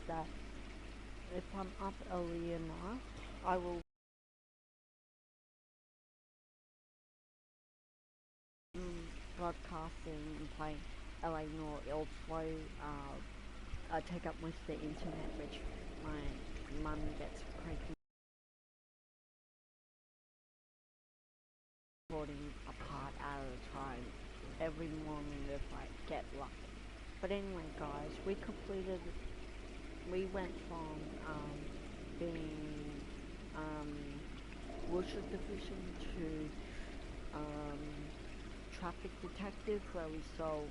that if I'm up early enough, I will broadcasting and playing LA Noire. Also, I take up with the internet, which my mum gets cranky recording a part at a time every morning if I get lucky. But anyway, guys, we went from being Worship Division to traffic detective, where we solved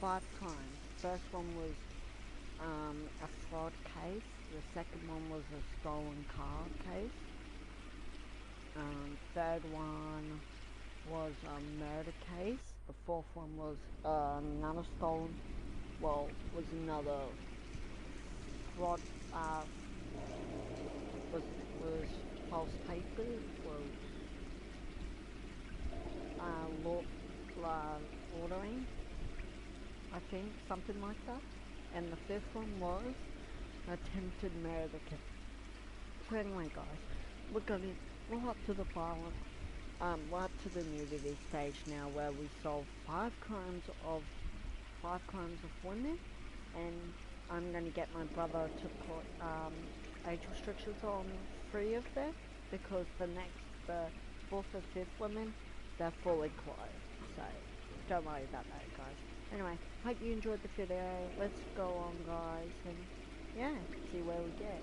5 crimes. First one was a fraud case. The second one was a stolen car case. Third one was a murder case. The fourth one was another stolen, was another fraud, was false papers, was ordering, I think, something like that. And the fifth one was attempted murder case. So anyway, guys, we're up to the violent, we're up to the nudity stage now, where we solve 5 crimes of women, and I'm going to get my brother to put age restrictions on 3 of them, because the 4th and 5th women, they're fully clothed, so don't worry about that, guys. Anyway, hope you enjoyed the video. Let's go on, guys, and yeah, see where we get.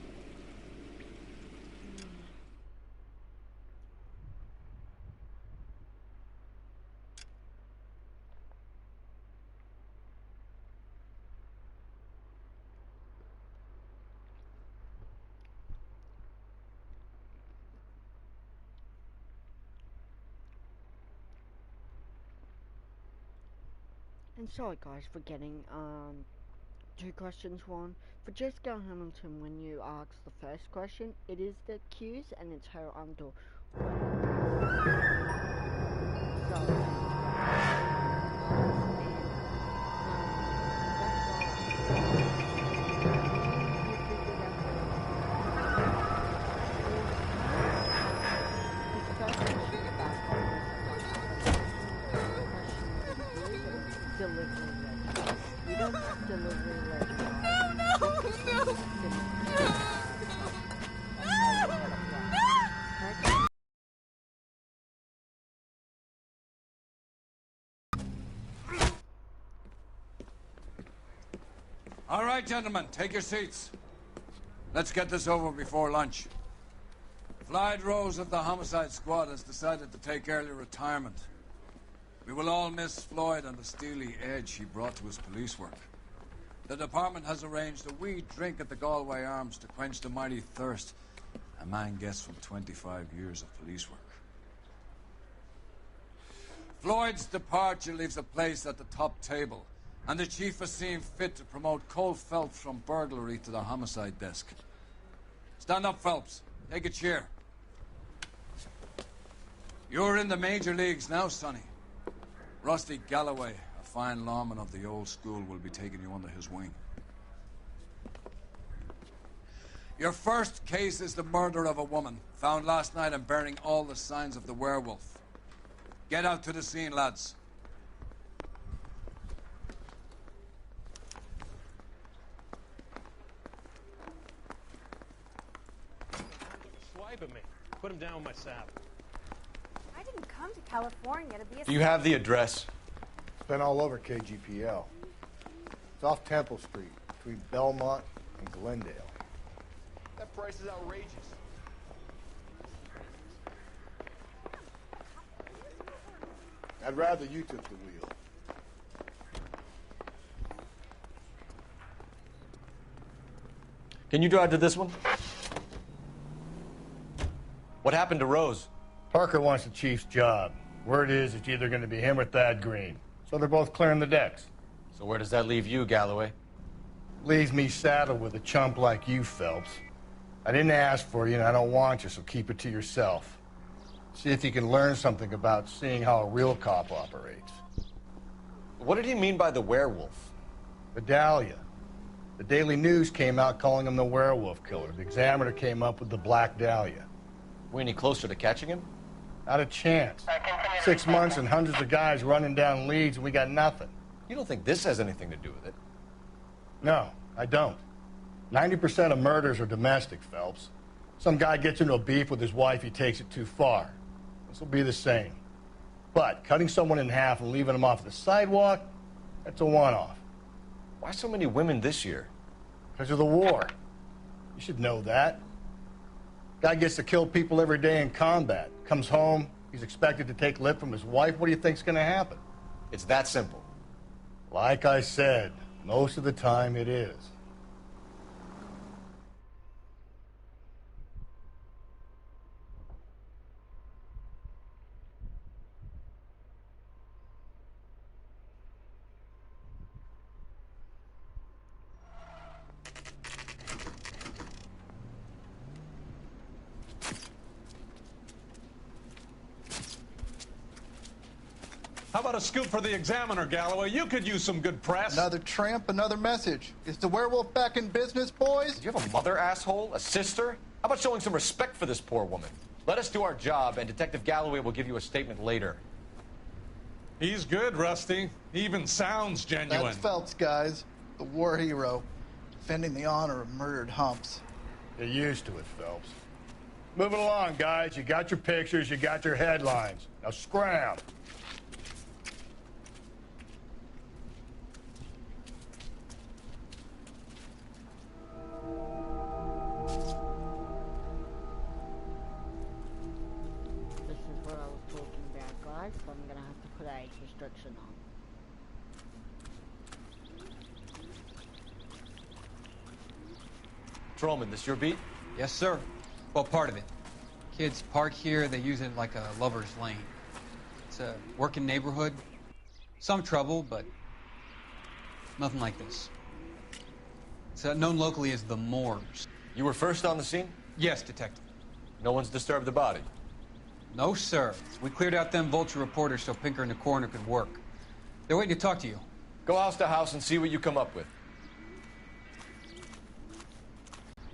And sorry, guys, for getting 2 questions. One, for Jessica Hamilton, when you ask the first question, it is the accused and it's her uncle. All right, gentlemen, take your seats. Let's get this over before lunch. Floyd Rose of the Homicide Squad has decided to take early retirement. We will all miss Floyd and the steely edge he brought to his police work. The department has arranged a wee drink at the Galway Arms to quench the mighty thirst a man gets from 25 years of police work. Floyd's departure leaves a place at the top table, and the chief has seen fit to promote Cole Phelps from burglary to the homicide desk. Stand up, Phelps. Take a chair. You're in the major leagues now, Sonny. Rusty Galloway, a fine lawman of the old school, will be taking you under his wing. Your first case is the murder of a woman, found last night and bearing all the signs of the werewolf. Get out to the scene, lads. Swiping me. Put him down with my sap. I didn't come to California to be a... Do you have the address? It's been all over KGPL. It's off Temple Street, between Belmont and Glendale. That price is outrageous. I'd rather you took the wheel. Can you drive to this one? What happened to Rose? Parker wants the chief's job. Word is it's either going to be him or Thad Green. So they're both clearing the decks. So where does that leave you, Galloway? Leaves me saddled with a chump like you, Phelps. I didn't ask for you, and I don't want you, so keep it to yourself. See if you can learn something about seeing how a real cop operates. What did he mean by the werewolf? Vidalia. The Daily News came out calling him the werewolf killer. The Examiner came up with the Black Dahlia. We any closer to catching him? Not a chance. 6 months and hundreds of guys running down leads, and we got nothing. You don't think this has anything to do with it? No, I don't. 90% of murders are domestic, Phelps. Some guy gets into a beef with his wife, he takes it too far. This will be the same. But cutting someone in half and leaving them off the sidewalk, that's a one-off. Why so many women this year? Because of the war. You should know that. Guy gets to kill people every day in combat. Comes home, he's expected to take lip from his wife. What do you think's going to happen? It's that simple. Like I said, most of the time it is. How about a scoop for the Examiner, Galloway? You could use some good press. Another tramp, another message. Is the werewolf back in business, boys? Do you have a mother, asshole? A sister? How about showing some respect for this poor woman? Let us do our job, and Detective Galloway will give you a statement later. He's good, Rusty. He even sounds genuine. That's Phelps, guys. The war hero. Defending the honor of murdered humps. Get used to it, Phelps. Moving along, guys. You got your pictures, you got your headlines. Now scram. This is what I was talking about, guys, so I'm gonna have to put age restriction on. Trollman, this your beat? Yes, sir. Well, part of it. Kids park here, they use it like a lover's lane. It's a working neighborhood. Some trouble, but nothing like this. It's known locally as the Moors. You were first on the scene? Yes, detective. No one's disturbed the body? No, sir. We cleared out them vulture reporters so Pinker and the coroner could work. They're waiting to talk to you. Go house to house and see what you come up with.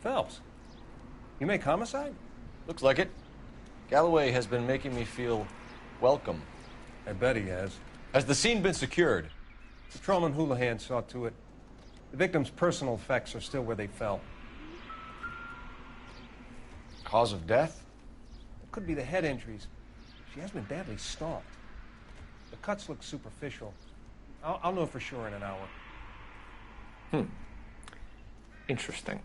Phelps, you make homicide? Looks like it. Galloway has been making me feel welcome. I bet he has. Has the scene been secured? Patrolman Houlihan saw to it. The victim's personal effects are still where they fell. Cause of death? It could be the head injuries. She has been badly stalked. The cuts look superficial. I'll know for sure in an hour. Interesting.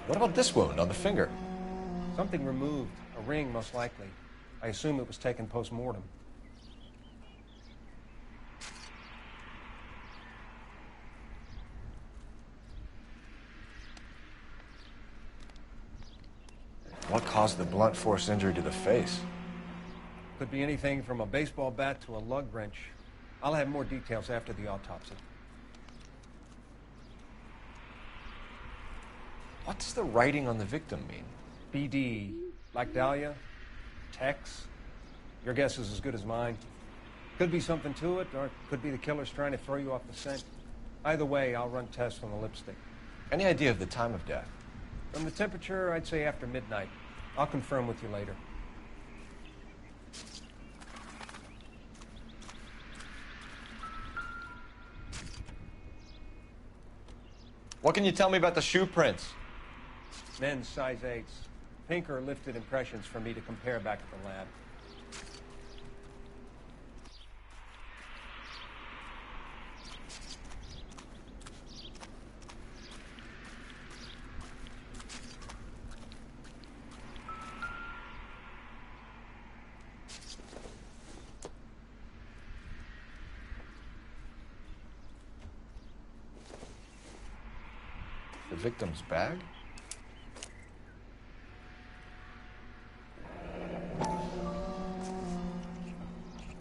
What about this wound on the finger? Something removed. A ring, most likely. I assume it was taken post-mortem. What caused the blunt force injury to the face? Could be anything from a baseball bat to a lug wrench. I'll have more details after the autopsy. What does the writing on the victim mean? BD, like Dahlia, Tex. Your guess is as good as mine. Could be something to it, or it could be the killer's trying to throw you off the scent. Either way, I'll run tests on the lipstick. Any idea of the time of death? From the temperature, I'd say after midnight. I'll confirm with you later. What can you tell me about the shoe prints? Men's size 8s. Pinker lifted impressions for me to compare back at the lab. The victim's bag?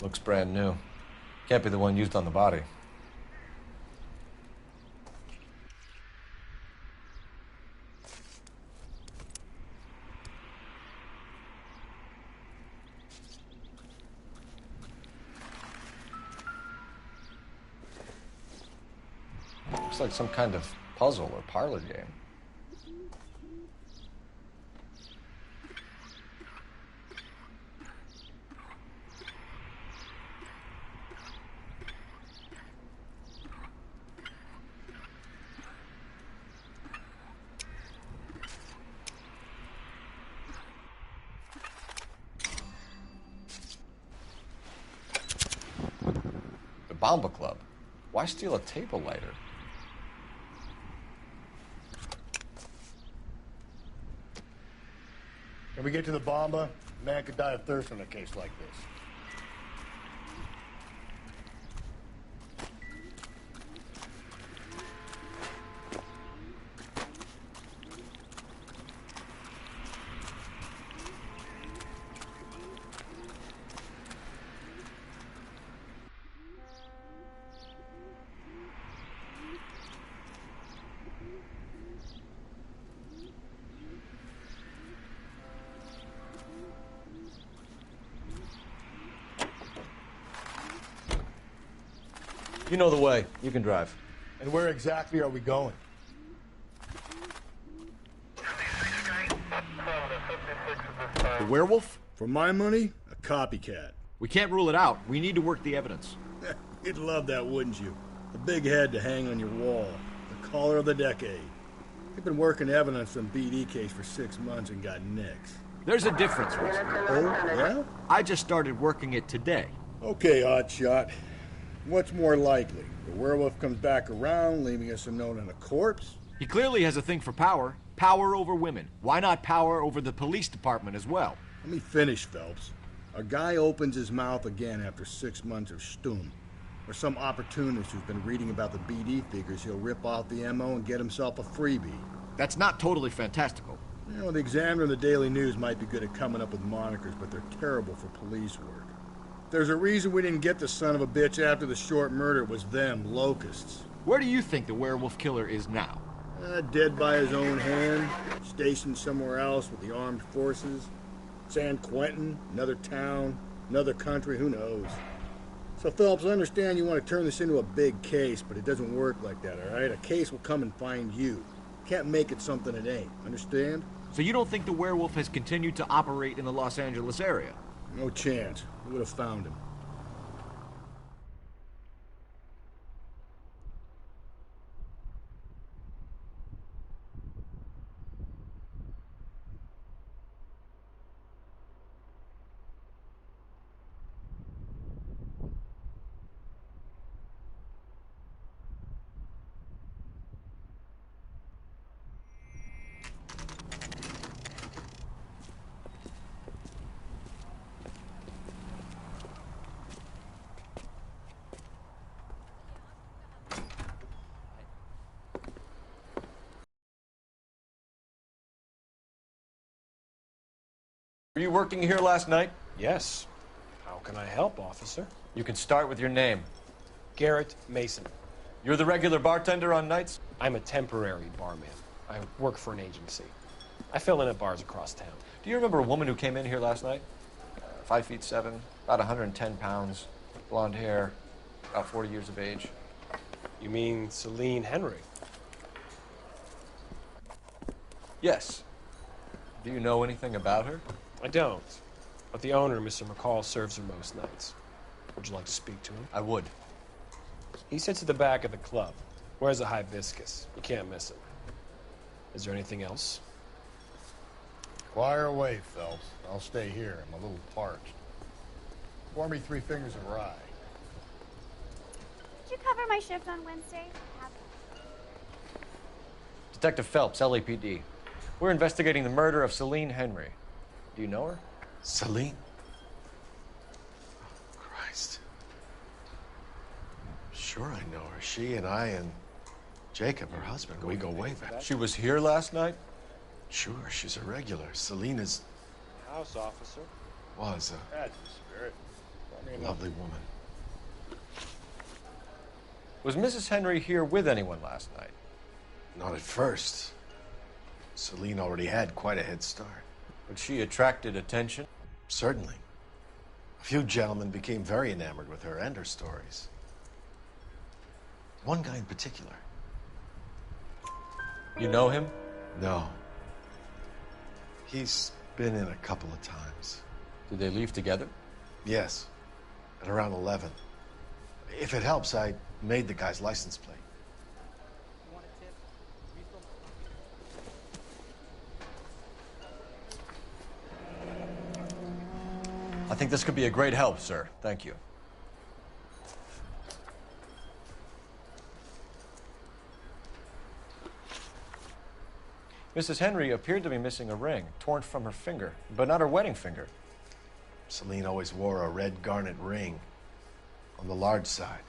Looks brand new. Can't be the one used on the body. Looks like some kind of puzzle or parlor game. The Bomba Club. Why steal a table lighter? When we get to the Bomba, a man could die of thirst in a case like this. You know the way. You can drive. And where exactly are we going? The werewolf? For my money, a copycat. We can't rule it out. We need to work the evidence. You'd love that, wouldn't you? A big head to hang on your wall. The caller of the decade. You've been working evidence on BD case for 6 months and got nicks. There's a difference, Wilson. Oh, yeah? I just started working it today. Okay, Hotshot. What's more likely? The werewolf comes back around, leaving us a note on a corpse? He clearly has a thing for power. Power over women. Why not power over the police department as well? Let me finish, Phelps. A guy opens his mouth again after 6 months of stum. Or some opportunist who's been reading about the BD figures, he'll rip off the MO and get himself a freebie. That's not totally fantastical. You know, the Examiner and the Daily News might be good at coming up with monikers, but they're terrible for police work. There's a reason we didn't get the son of a bitch after the short murder. It was them, locusts. Where do you think the werewolf killer is now? Dead by his own hand, stationed somewhere else with the armed forces. San Quentin, another town, another country, who knows? So, Phelps, I understand you want to turn this into a big case, but it doesn't work like that, all right? A case will come and find you. Can't make it something it ain't, understand? So you don't think the werewolf has continued to operate in the Los Angeles area? No chance. We would have found him. Were you working here last night? Yes. How can I help, officer? You can start with your name. Garrett Mason. You're the regular bartender on nights? I'm a temporary barman. I work for an agency. I fill in at bars across town. Do you remember a woman who came in here last night? 5'7", about 110 pounds, blonde hair, about 40 years of age. You mean Celine Henry? Yes. Do you know anything about her? I don't. But the owner, Mr. McCall, serves her most nights. Would you like to speak to him? I would. He sits at the back of the club. Wears a hibiscus. You can't miss him. Is there anything else? Fire away, Phelps. I'll stay here. I'm a little parched. Pour me 3 fingers of rye. Did you cover my shift on Wednesday? Detective Phelps, LAPD. We're investigating the murder of Celine Henry. Do you know her? Celine? Oh, Christ. Sure I know her. She and I and Jacob, her husband, we go way back. She was here last night? Sure, she's a regular. Celine is... House officer. Was That's the spirit. a lovely woman. Was Mrs. Henry here with anyone last night? Not at first. Celine already had quite a head start. But she attracted attention? Certainly. A few gentlemen became very enamored with her and her stories. One guy in particular. You know him? No. He's been in a couple of times. Did they leave together? Yes. At around 11. If it helps, I made the guy's license plate. I think this could be a great help, sir. Thank you. Mrs. Henry appeared to be missing a ring, torn from her finger, but not her wedding finger. Celine always wore a red garnet ring on the large side.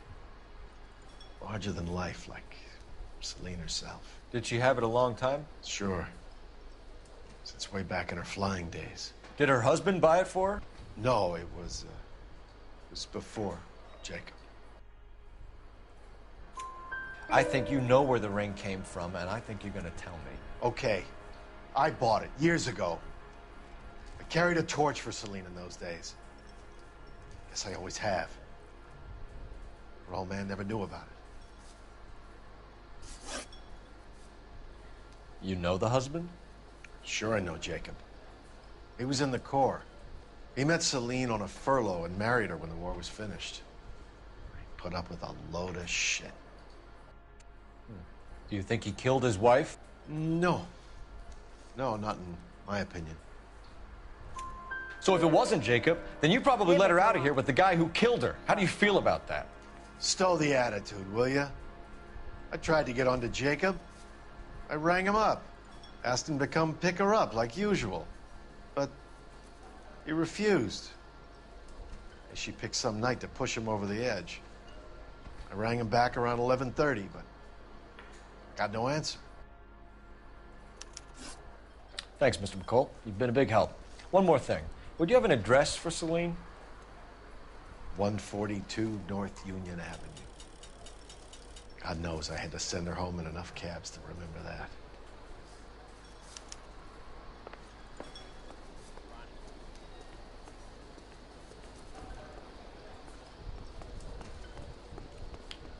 Larger than life, like Celine herself. Did she have it a long time? Sure. Since way back in her flying days. Did her husband buy it for her? No, it was before Jacob. I think you know where the ring came from, and I think you're going to tell me. Okay. I bought it years ago. I carried a torch for Celine in those days. Guess I always have. Her old man never knew about it. You know the husband? Sure I know Jacob. He was in the Corps. He met Celine on a furlough and married her when the war was finished. He put up with a load of shit. Do you think he killed his wife? No. No, not in my opinion. So if it wasn't Jacob, then you probably let her out of here with the guy who killed her. How do you feel about that? Stow the attitude, will ya? I tried to get onto Jacob. I rang him up. Asked him to come pick her up like usual. But he refused. She picked some night to push him over the edge. I rang him back around 11:30, but got no answer. Thanks, Mr. McCall. You've been a big help. One more thing. Would you have an address for Celine? 142 North Union Avenue. God knows I had to send her home in enough cabs to remember that.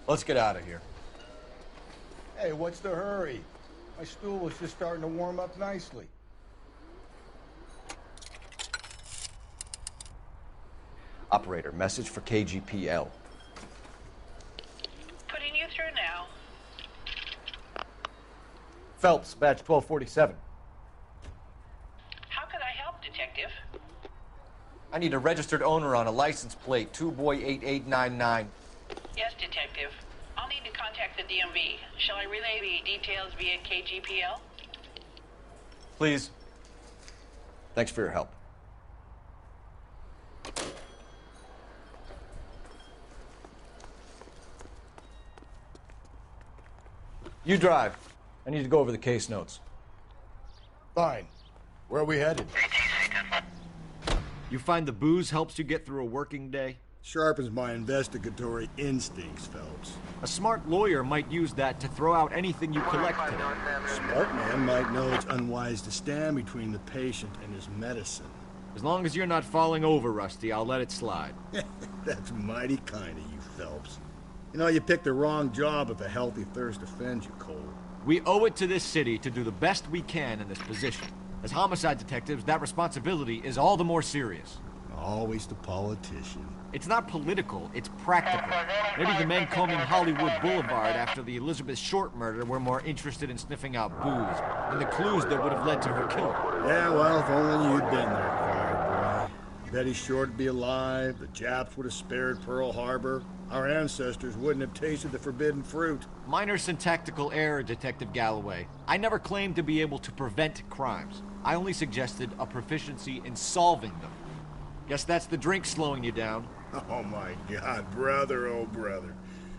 Let's get out of here. Hey, what's the hurry? My stool was just starting to warm up nicely. Operator, message for KGPL. Putting you through now. Phelps, badge 1247. How could I help, Detective? I need a registered owner on a license plate, 2boy8899. Yes, Detective. I'll need to contact the DMV. Shall I relay the details via KGPL? Please. Thanks for your help. You drive. I need to go over the case notes. Fine. Where are we headed? You find the booze helps you get through a working day? Sharpens my investigatory instincts, Phelps. A smart lawyer might use that to throw out anything you collect today. Smart man might know it's unwise to stand between the patient and his medicine. As long as you're not falling over, Rusty, I'll let it slide. That's mighty kind of you, Phelps. You know, you picked the wrong job if a healthy thirst offends you, Cole. We owe it to this city to do the best we can in this position. As homicide detectives, that responsibility is all the more serious. Always the politician. It's not political, it's practical. Maybe the men combing Hollywood Boulevard after the Elizabeth Short murder were more interested in sniffing out booze than the clues that would have led to her killing. Yeah, well, if only you'd been there, quiet boy. Betty Short would be alive, the Japs would have spared Pearl Harbor, our ancestors wouldn't have tasted the forbidden fruit. Minor syntactical error, Detective Galloway. I never claimed to be able to prevent crimes. I only suggested a proficiency in solving them. Guess that's the drink slowing you down. Oh my God, brother, oh brother.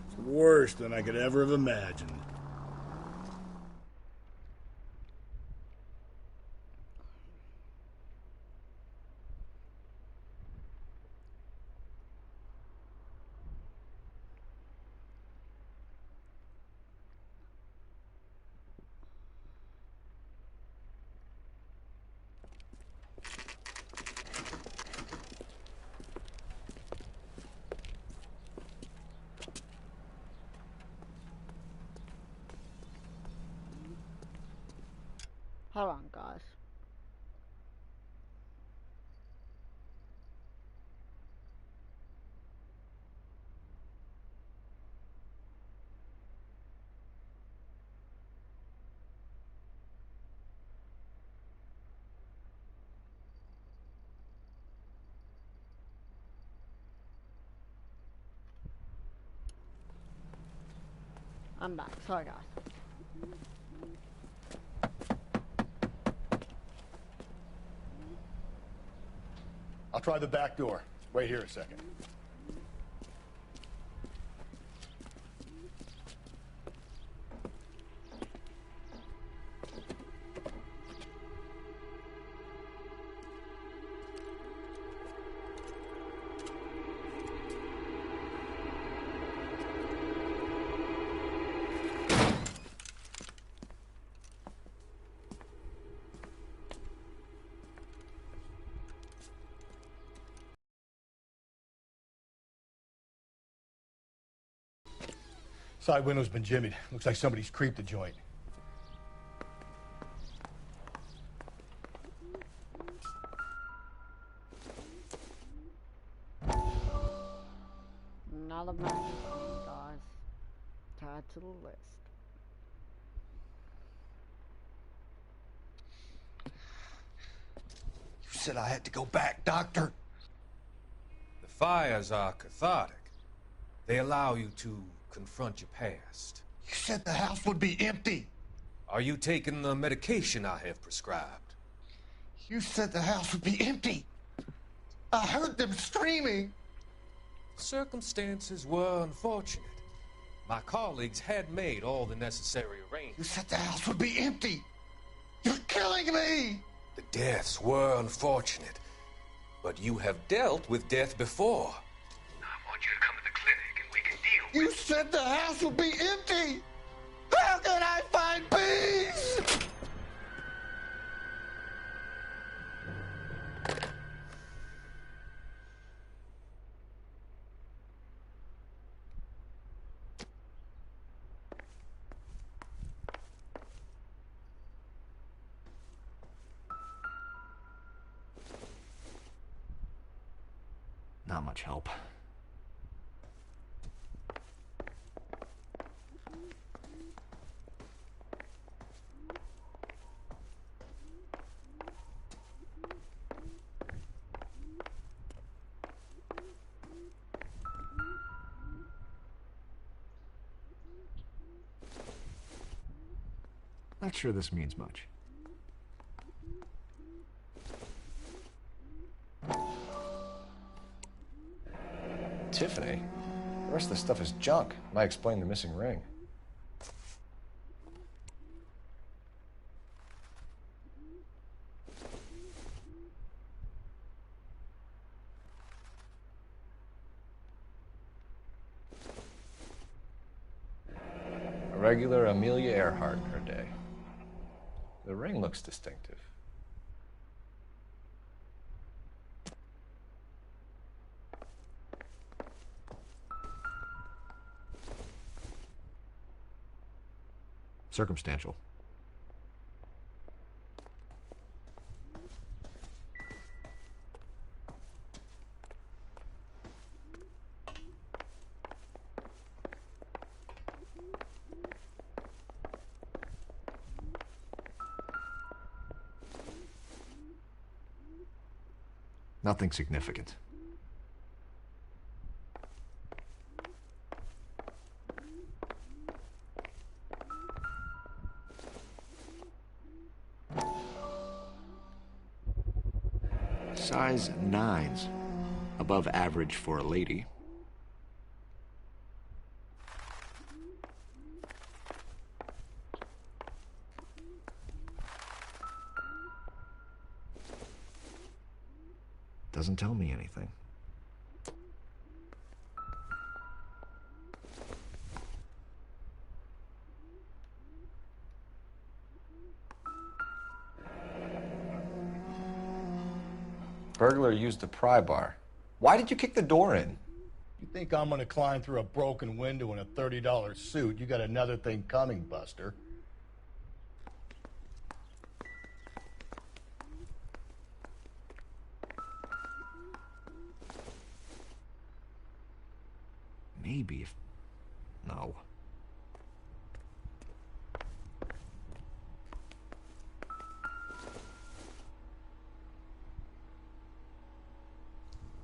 It's worse than I could ever have imagined. Hold on, guys. I'm back. Sorry, guys. I'll try the back door. Wait here a second. Side window's been jimmied. Looks like somebody's creeped the joint. Another magazine, guys. Tied to the list. You said I had to go back, Doctor. The fires are cathartic. They allow you to confront your past. You said the house would be empty. Are you taking the medication I have prescribed? You said the house would be empty. I heard them screaming. Circumstances were unfortunate. My colleagues had made all the necessary arrangements. You said the house would be empty. You're killing me. The deaths were unfortunate, but you have dealt with death before. I want you to come to the clinic and we can deal with it. You said the house would be empty. How can I find peace? Not much help. Not sure this means much. Tiffany? The rest of the stuff is junk. Might explain the missing ring. A regular Amelia Earhart in her day. The ring looks distinctive. Circumstantial. Nothing significant. Size 9s. Above average for a lady. Doesn't tell me anything. Burglar used the pry bar. Why did you kick the door in? You think I'm gonna climb through a broken window in a $30 suit? You got another thing coming, Buster. maybe if... No.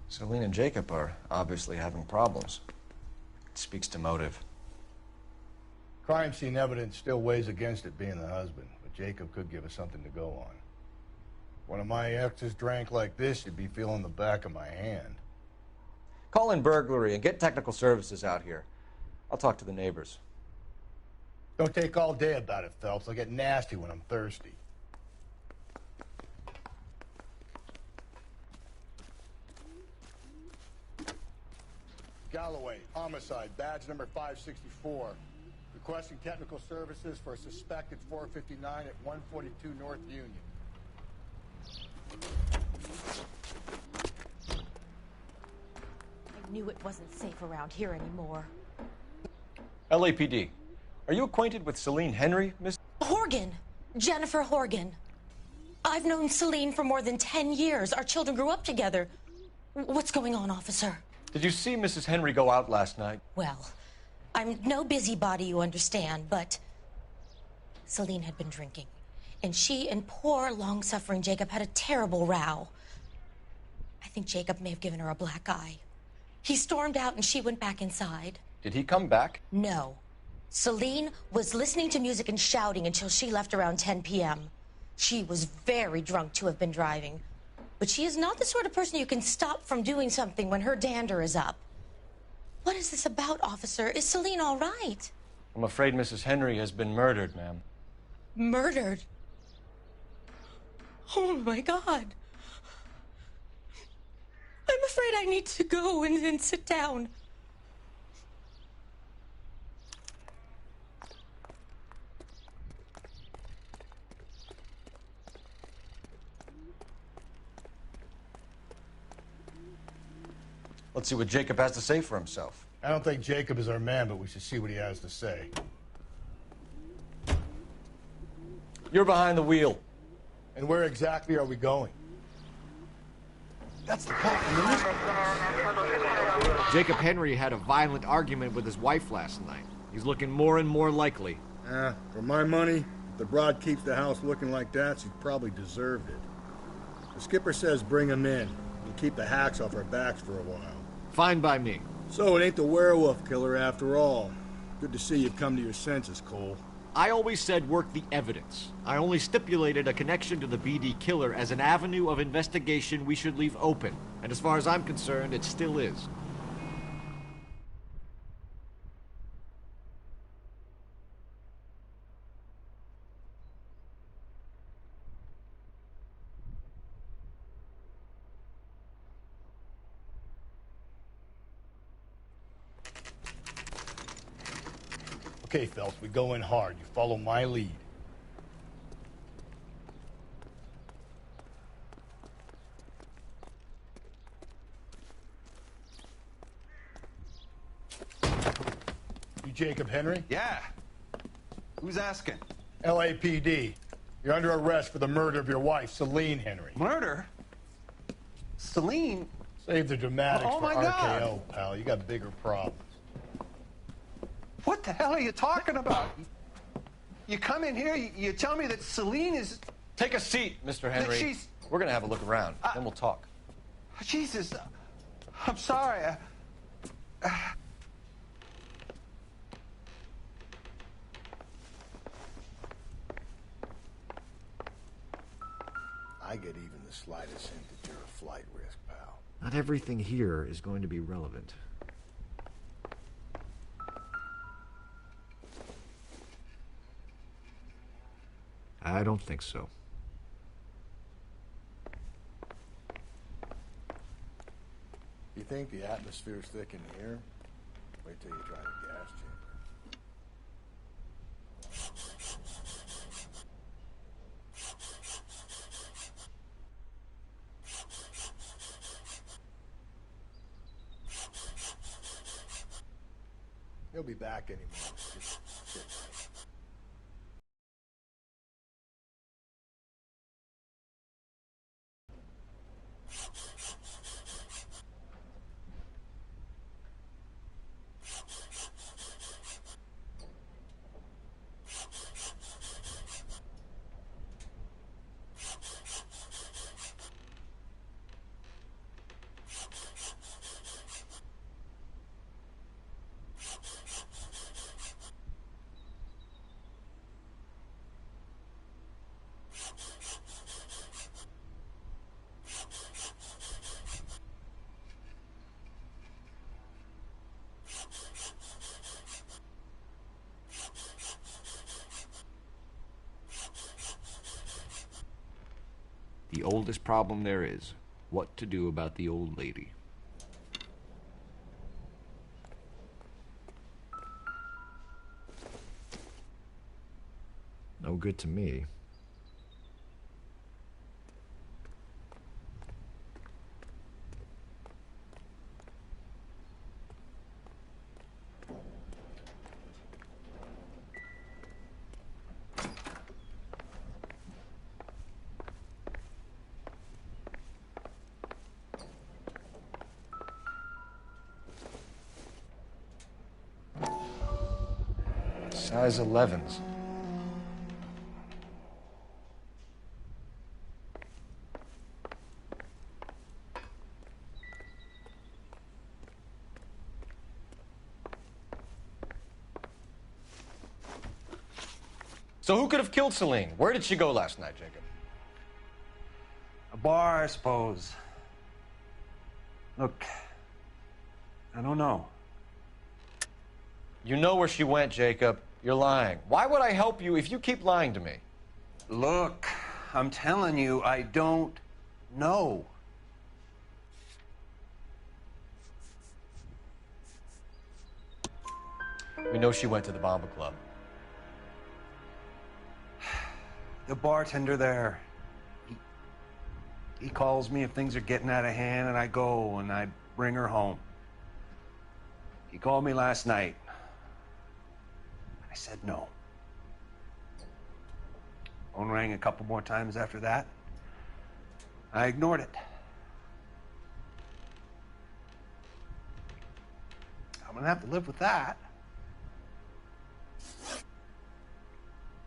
Celine and Jacob are obviously having problems. It speaks to motive. Crime scene evidence still weighs against it being the husband, but Jacob could give us something to go on. One of my exes drank like this, you'd be feeling the back of my hand. Call in burglary and get technical services out here. I'll talk to the neighbors. Don't take all day about it, Phelps. I'll get nasty when I'm thirsty. Galloway, homicide, badge number 564. Requesting technical services for a suspected 459 at 142 North Union. I knew it wasn't safe around here anymore. LAPD, are you acquainted with Celine Henry, Miss? Horgan! Jennifer Horgan. I've known Celine for more than 10 years. Our children grew up together. What's going on, officer? Did you see Mrs. Henry go out last night? Well, I'm no busybody, you understand, but Celine had been drinking, and she and poor, long-suffering Jacob had a terrible row. I think Jacob may have given her a black eye. He stormed out, and she went back inside. Did he come back? No. Celine was listening to music and shouting until she left around 10 p.m. She was very drunk to have been driving. But she is not the sort of person you can stop from doing something when her dander is up. What is this about, officer? Is Celine all right? I'm afraid Mrs. Henry has been murdered, ma'am. Murdered? Oh, my God. I'm afraid I need to go and sit down. Let's see what Jacob has to say for himself. I don't think Jacob is our man, but we should see what he has to say. You're behind the wheel. And where exactly are we going? That's the cop. Jacob Henry had a violent argument with his wife last night. He's looking more and more likely. For my money, if the broad keeps the house looking like that, she probably deserved it. The skipper says bring him in. We'll keep the hacks off our backs for a while. Fine by me. So it ain't the werewolf killer after all. Good to see you've come to your senses, Cole. I always said work the evidence. I only stipulated a connection to the BD killer as an avenue of investigation we should leave open. And as far as I'm concerned, it still is. Okay, Phelps, we go in hard. You follow my lead. You Jacob Henry? Yeah. Who's asking? LAPD. You're under arrest for the murder of your wife, Celine Henry. Murder? Celine? Save the dramatics Oh, for my RKO, God. pal. You got bigger problems. What the hell are you talking about? You come in here, you tell me that Celine is... Take a seat, Mr. Henry. she's- We're gonna have a look around, then we'll talk. Jesus, I'm sorry. I get even the slightest hint that you're a flight risk, pal. Not everything here is going to be relevant. I don't think so. You think the atmosphere's thick in here? Wait till you try the gas chamber. He'll be back any minute. Just sit tight. The oldest problem there is, what to do about the old lady. No good to me. Size 11s. So who could have killed Celine? Where did she go last night, Jacob? A bar, I suppose. Look, I don't know. You know where she went, Jacob. You're lying. Why would I help you if you keep lying to me? Look, I'm telling you, I don't know. We know she went to the Bomba Club. The bartender there, he calls me if things are getting out of hand, and I go and I bring her home. He called me last night. I said no. Phone rang a couple more times after that. I ignored it. I'm gonna have to live with that.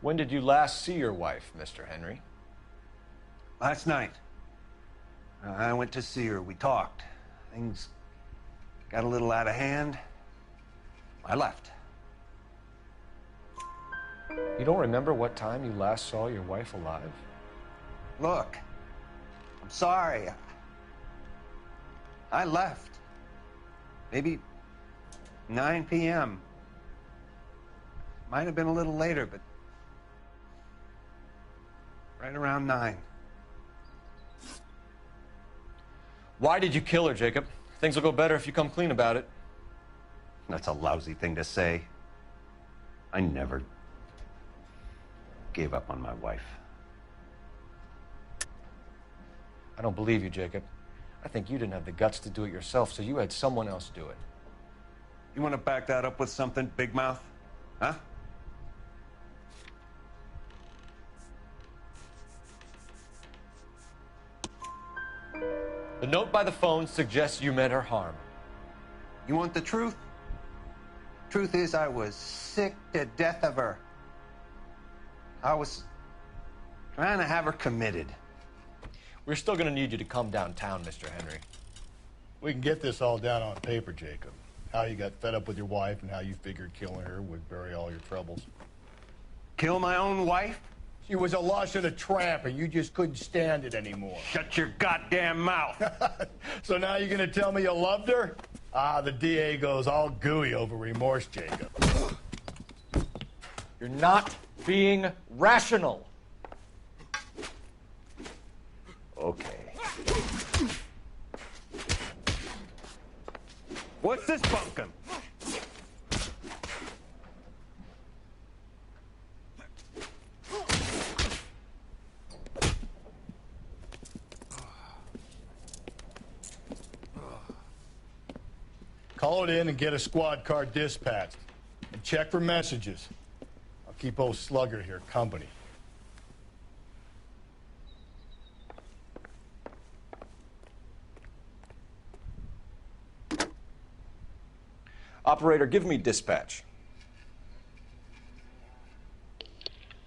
When did you last see your wife, Mr. Henry? Last night. I went to see her. We talked. Things got a little out of hand. I left. You don't remember what time you last saw your wife alive? Look, I'm sorry. I left. Maybe 9 p.m. Might have been a little later, but right around 9. Why did you kill her, Jacob? Things will go better if you come clean about it. That's a lousy thing to say. I never gave up on my wife. I don't believe you, Jacob. I think you didn't have the guts to do it yourself, so you had someone else do it. You want to back that up with something, Big Mouth? Huh? The note by the phone suggests you meant her harm. You want the truth? Truth is, I was sick to death of her. I was trying to have her committed. We're still going to need you to come downtown, Mr. Henry. We can get this all down on paper, Jacob. How you got fed up with your wife and how you figured killing her would bury all your troubles. Kill my own wife? She was a lush and a tramp, and you just couldn't stand it anymore. Shut your goddamn mouth. So now you're gonna tell me you loved her? Ah, the DA goes all gooey over remorse, Jacob. You're not being rational. Okay. What's this pumpkin? Call it in and get a squad car dispatched. And check for messages. I'll keep old Slugger here company. Operator, give me dispatch.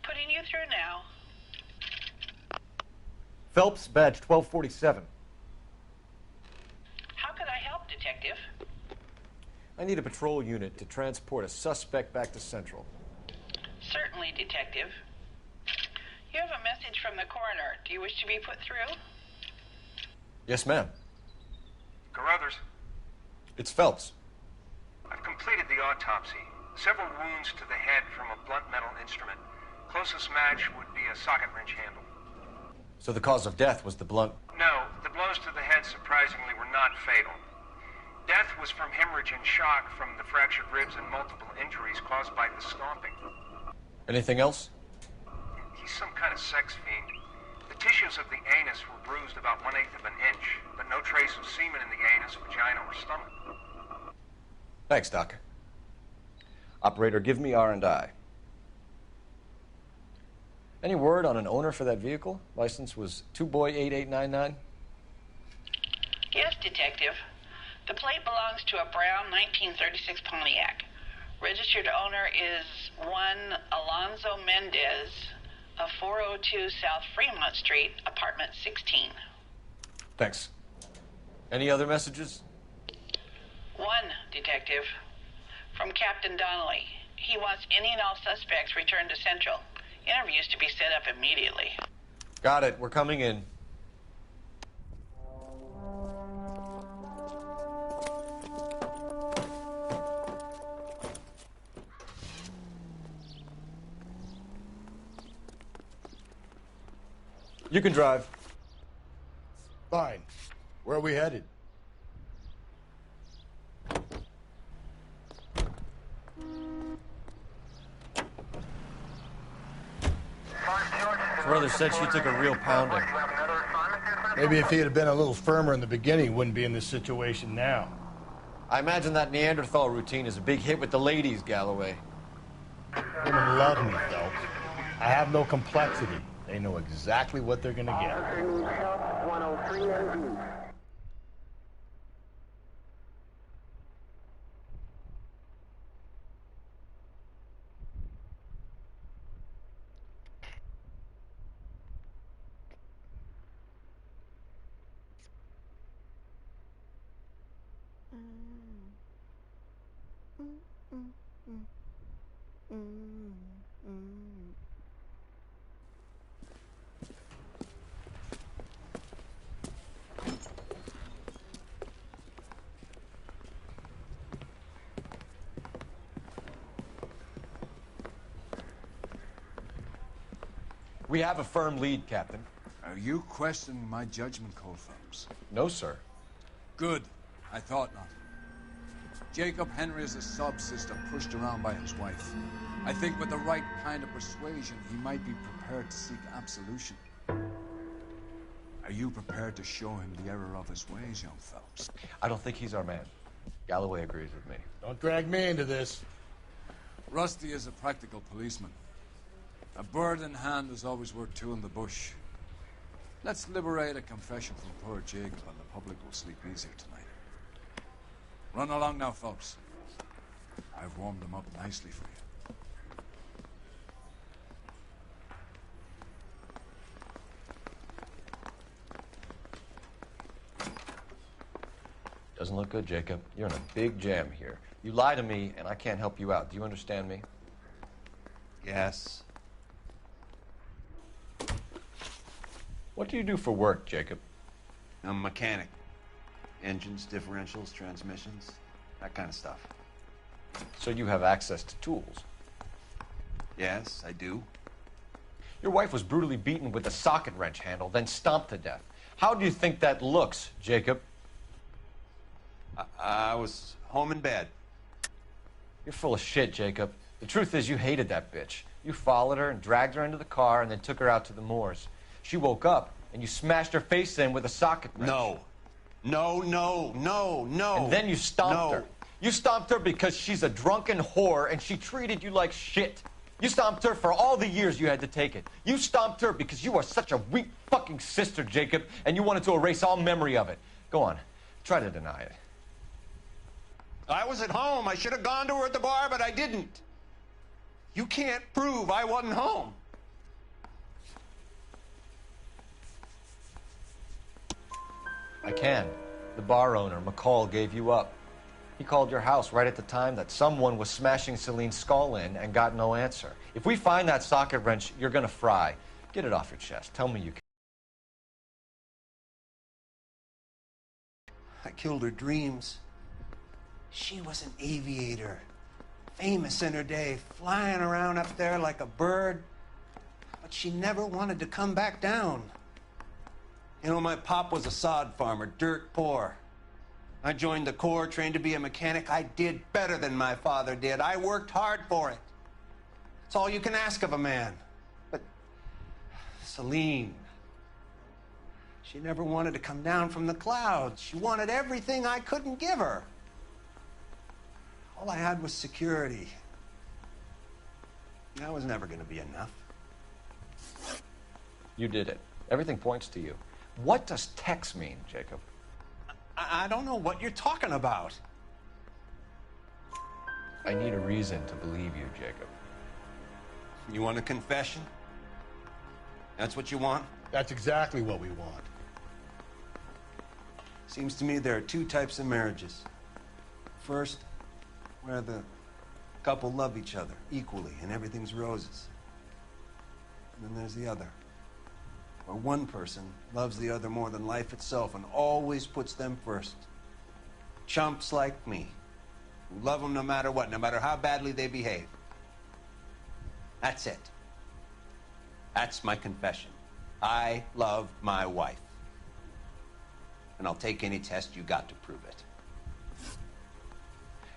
Putting you through now. Phelps, badge 1247. How could I help, Detective? I need a patrol unit to transport a suspect back to Central. Certainly, Detective. You have a message from the coroner. Do you wish to be put through? Yes, ma'am. Carruthers, It's Phelps. I've completed the autopsy. Several wounds to the head from a blunt metal instrument. Closest match would be a socket wrench handle. So the cause of death was the blunt... No, the blows to the head surprisingly were not fatal. Death was from hemorrhage and shock from the fractured ribs and multiple injuries caused by the stomping. Anything else? He's some kind of sex fiend. The tissues of the anus were bruised about 1/8 of an inch, but no trace of semen in the anus, vagina, or stomach. Thanks, Doc. Operator, give me R&I. Any word on an owner for that vehicle? License was 2boy8899. Yes, Detective. The plate belongs to a brown 1936 Pontiac. Registered owner is one Alonzo Mendez of 402 South Fremont Street, apartment 16. Thanks. Any other messages? One, Detective. From Captain Donnelly. He wants any and all suspects returned to Central. Interviews to be set up immediately. Got it. We're coming in. You can drive. Fine. Where are we headed? Brother said she took a real pounding. Maybe if he had been a little firmer in the beginning, he wouldn't be in this situation now. I imagine that Neanderthal routine is a big hit with the ladies, Galloway. Women love me, Phelps. I have no complexity. They know exactly what they're gonna get. We have a firm lead, Captain. Are you questioning my judgment call, Phelps? No, sir. Good. I thought not. Jacob Henry is a sub-sister pushed around by his wife. I think with the right kind of persuasion, he might be prepared to seek absolution. Are you prepared to show him the error of his ways, young Phelps? I don't think he's our man. Galloway agrees with me. Don't drag me into this. Rusty is a practical policeman. A bird in hand is always worth two in the bush. Let's liberate a confession from poor Jacob and the public will sleep easier tonight. Run along now, Phelps. I've warmed them up nicely for you. Doesn't look good, Jacob. You're in a big jam here. You lie to me, and I can't help you out. Do you understand me? Yes. What do you do for work, Jacob? I'm a mechanic. Engines, differentials, transmissions, that kind of stuff. So you have access to tools? Yes, I do. Your wife was brutally beaten with a socket wrench handle, then stomped to death. How do you think that looks, Jacob? I was home in bed. You're full of shit, Jacob. The truth is you hated that bitch. You followed her and dragged her into the car and then took her out to the moors. She woke up and you smashed her face in with a socket wrench. No. No. And then you stomped her. You stomped her because she's a drunken whore and she treated you like shit. You stomped her for all the years you had to take it. You stomped her because you are such a weak fucking sister, Jacob, and you wanted to erase all memory of it. Go on. Try to deny it. I was at home. I should have gone to her at the bar, but I didn't. You can't prove I wasn't home. I can. The bar owner, McCall, gave you up. He called your house right at the time that someone was smashing Celine's skull in and got no answer. If we find that socket wrench, you're gonna fry. Get it off your chest. Tell me you can. I killed her dreams. She was an aviator, famous in her day, flying around up there like a bird. But she never wanted to come back down. You know, my pop was a sod farmer, dirt poor. I joined the Corps, trained to be a mechanic. I did better than my father did. I worked hard for it. It's all you can ask of a man. But Celine, she never wanted to come down from the clouds. She wanted everything I couldn't give her. All I had was security. That was never going to be enough. You did it. Everything points to you. What does Tex mean, Jacob? I don't know what you're talking about. I need a reason to believe you, Jacob. You want a confession? That's what you want? That's exactly what we want. Seems to me there are two types of marriages. First, where the couple love each other equally and everything's roses. And then there's the other, where one person loves the other more than life itself and always puts them first. Chumps like me, who love them no matter what, no matter how badly they behave. That's it. That's my confession. I love my wife. And I'll take any test you got to prove it.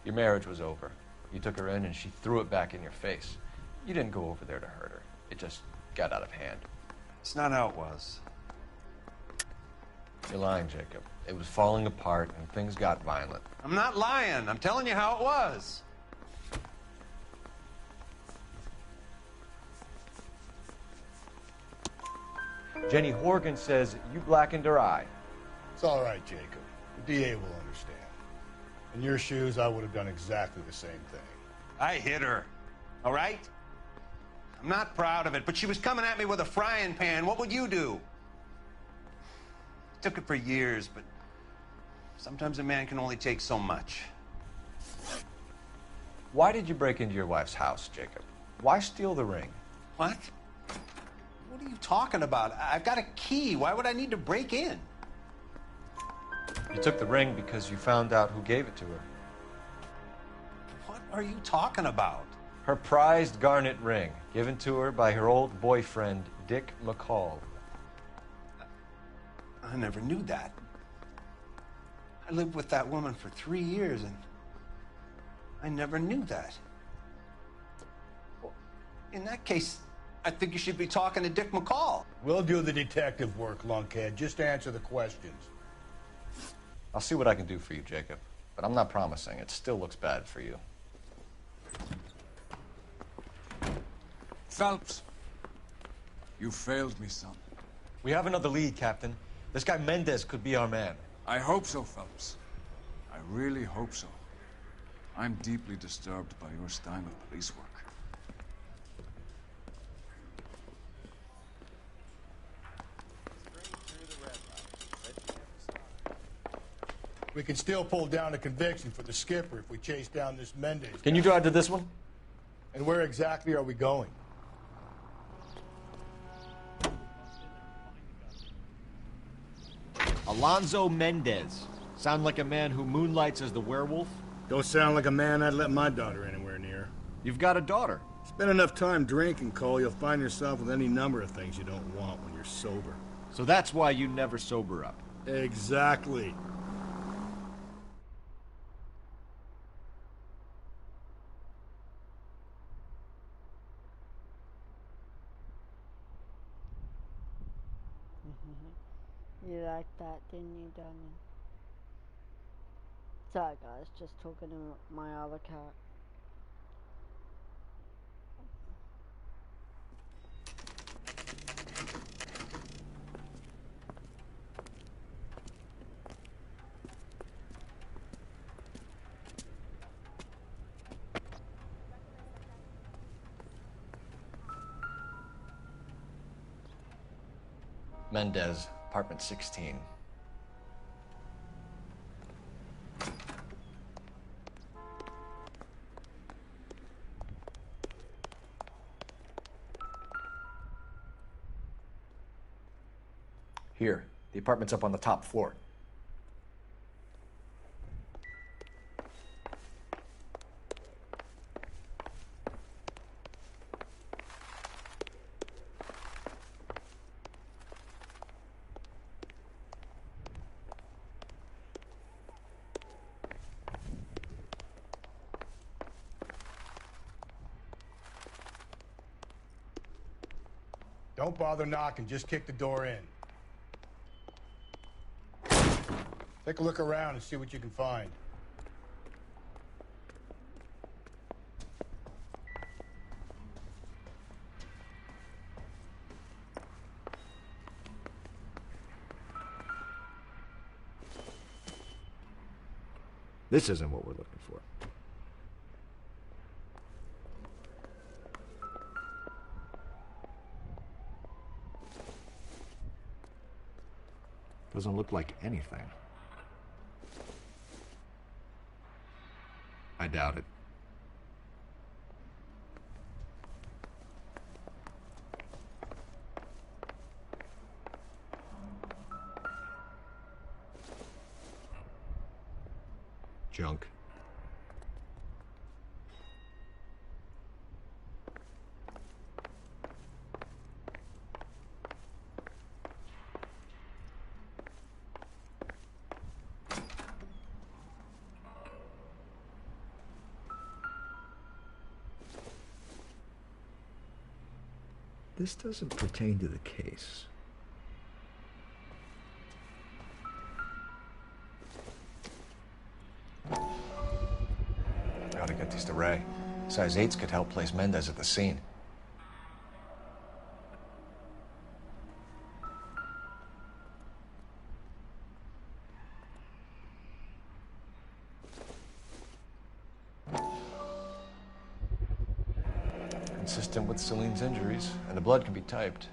Your marriage was over. You took her in and she threw it back in your face. You didn't go over there to hurt her. It just got out of hand. It's not how it was. You're lying, Jacob. It was falling apart and things got violent. I'm not lying. I'm telling you how it was. Jenny Horgan says you blackened her eye. It's all right, Jacob. The DA will understand. In your shoes, I would have done exactly the same thing. I hit her, all right? I'm not proud of it, but she was coming at me with a frying pan. What would you do? Took it for years, but sometimes a man can only take so much. Why did you break into your wife's house, Jacob? Why steal the ring? What? What are you talking about? I've got a key. Why would I need to break in? You took the ring because you found out who gave it to her. What are you talking about? Her prized garnet ring, given to her by her old boyfriend, Dick McCall. I never knew that. I lived with that woman for 3 years, and I never knew that. Well, in that case, I think you should be talking to Dick McCall. We'll do the detective work, lunkhead. Just answer the questions. I'll see what I can do for you, Jacob. But I'm not promising. It still looks bad for you. Phelps, you failed me, son. We have another lead, Captain. This guy Mendez could be our man. I hope so, Phelps. I really hope so. I'm deeply disturbed by your style of police work. We can still pull down a conviction for the skipper if we chase down this Mendez guy. Can you drive to this one? And where exactly are we going? Alonzo Mendez. Sound like a man who moonlights as the werewolf? Don't sound like a man I'd let my daughter anywhere near. You've got a daughter. Spend enough time drinking, Cole, you'll find yourself with any number of things you don't want when you're sober. So that's why you never sober up. Exactly. You like that, didn't you, darling? Sorry, guys, just talking to my other cat. Mendez, apartment 16. Here, the apartment's up on the top floor. Don't bother knocking, just kick the door in. Take a look around and see what you can find. This isn't what we're looking for. Doesn't look like anything. I doubt it. Junk. This doesn't pertain to the case. Gotta get these to Ray. Size 8s could help place Mendez at the scene. Consistent with Celine's injuries, and the blood can be typed.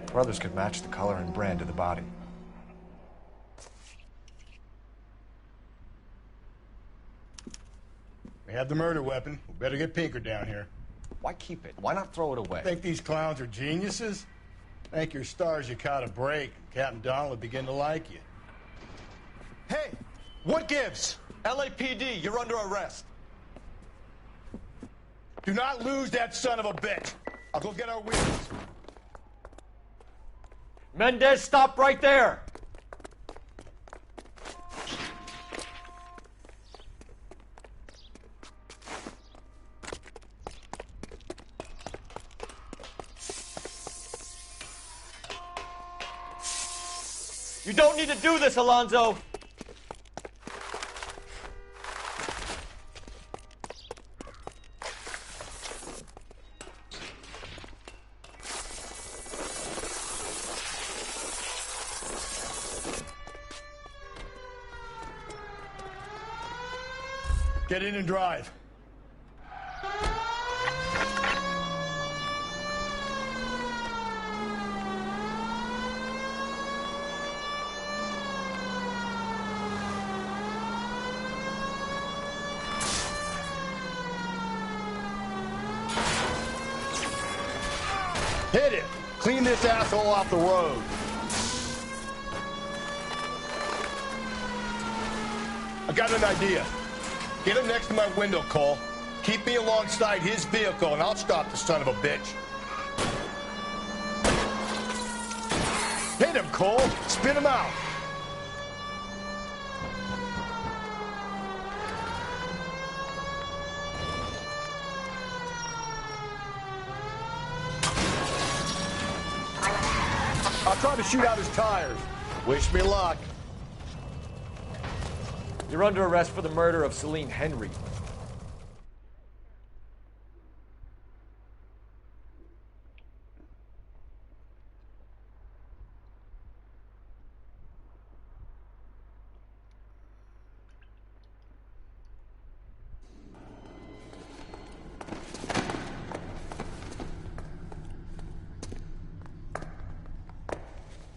Brothers could match the color and brand of the body. We have the murder weapon. We better get Pinker down here. Why keep it? Why not throw it away? Think these clowns are geniuses? Thank your stars you caught a break. Captain Donald will begin to like you. Hey! What gives? LAPD, you're under arrest. Do not lose that son of a bitch. I'll go get our wheels. Mendez, stop right there! You don't need to do this, Alonzo! Get in and drive. Hit it! Clean this asshole off the road. I got an idea. Get him next to my window, Cole. Keep me alongside his vehicle, and I'll stop the son of a bitch. Hit him, Cole. Spin him out. I'll try to shoot out his tires. Wish me luck. You're under arrest for the murder of Celine Henry.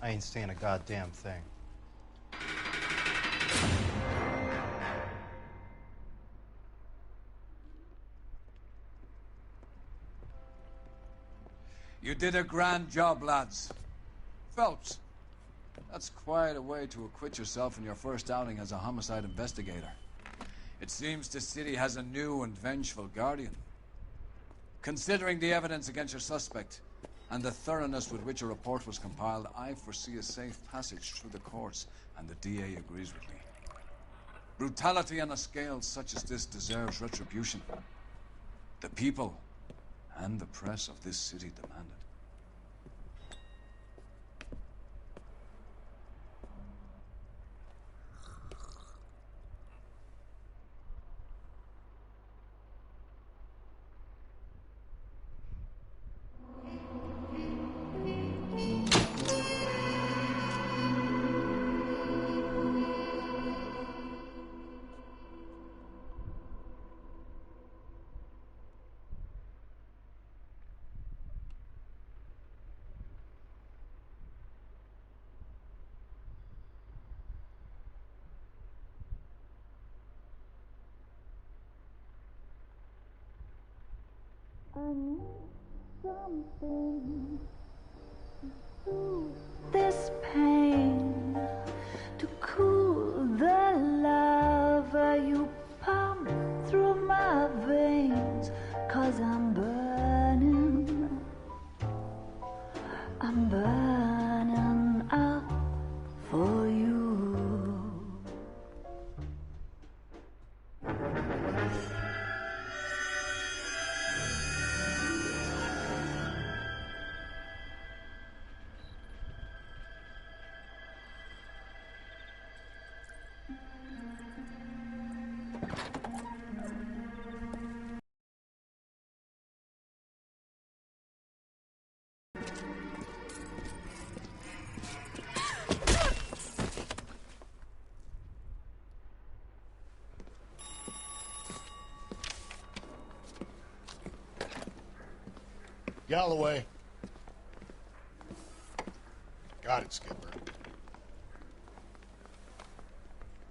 I ain't saying a goddamn thing. You did a grand job, lads. Phelps, that's quite a way to acquit yourself in your first outing as a homicide investigator. It seems the city has a new and vengeful guardian. Considering the evidence against your suspect and the thoroughness with which a report was compiled, I foresee a safe passage through the courts, and the DA agrees with me. Brutality on a scale such as this deserves retribution. The people and the press of this city demand it. I need something to soothe this pain, to cool the lava you pump through my veins, 'cause I'm burning up for you. Galloway. Got it, Skipper.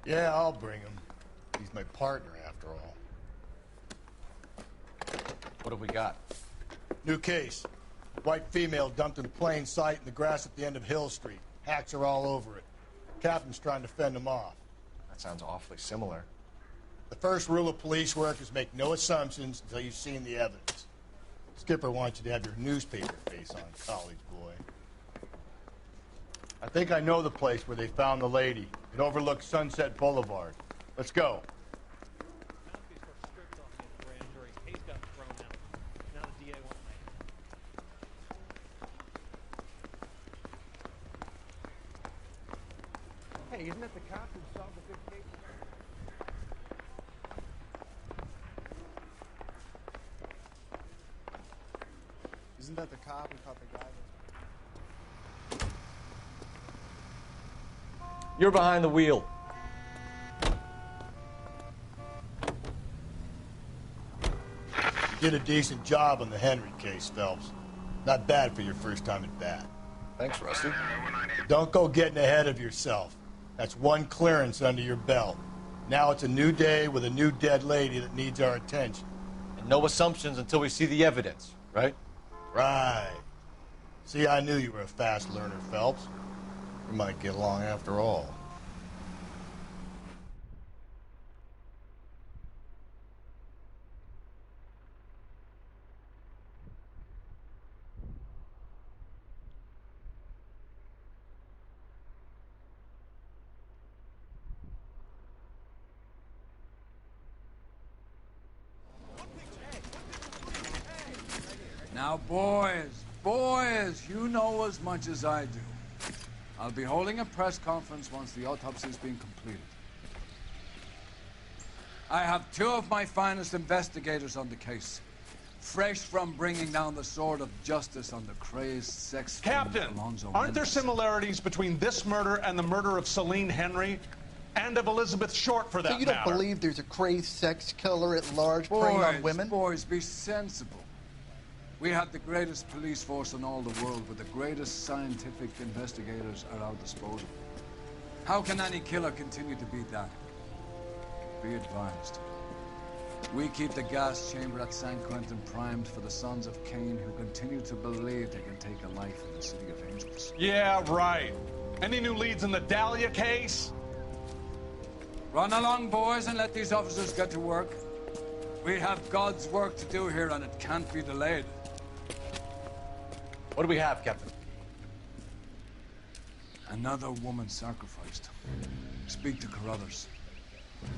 Yeah, I'll bring him. He's my partner, after all. What have we got? New case. White female dumped in plain sight in the grass at the end of Hill Street. Hacks are all over it. Captain's trying to fend him off. That sounds awfully similar. The first rule of police work is make no assumptions until you've seen the evidence. Skipper wants you to have your newspaper face on, college boy. I think I know the place where they found the lady. It overlooks Sunset Boulevard. Let's go. Hey, isn't that the cop who solved the big case? Isn't that the cop who caught the guy? You're behind the wheel. You did a decent job on the Henry case, Phelps. Not bad for your first time at bat. Thanks, Rusty. Don't go getting ahead of yourself. That's one clearance under your belt. Now it's a new day with a new dead lady that needs our attention. And no assumptions until we see the evidence, right? Right. See, I knew you were a fast learner, Phelps. We might get along after all. Now, boys, you know as much as I do. I'll be holding a press conference once the autopsy's been completed. I have two of my finest investigators on the case, fresh from bringing down the sword of justice on the crazed sex Captain, Alonzo aren't there Mendes. similarities between this murder and the murder of Celine Henry? And of Elizabeth Short, for that So you matter. don't believe there's a crazed sex killer at large preying on women? Boys, be sensible. We have the greatest police force in all the world, with the greatest scientific investigators at our disposal. How can any killer continue to beat that? Be advised. We keep the gas chamber at San Quentin primed for the sons of Cain who continue to believe they can take a life in the City of Angels. Yeah, right. Any new leads in the Dahlia case? Run along, boys, and let these officers get to work. We have God's work to do here, and it can't be delayed. What do we have, Captain? Another woman sacrificed. Speak to Carruthers.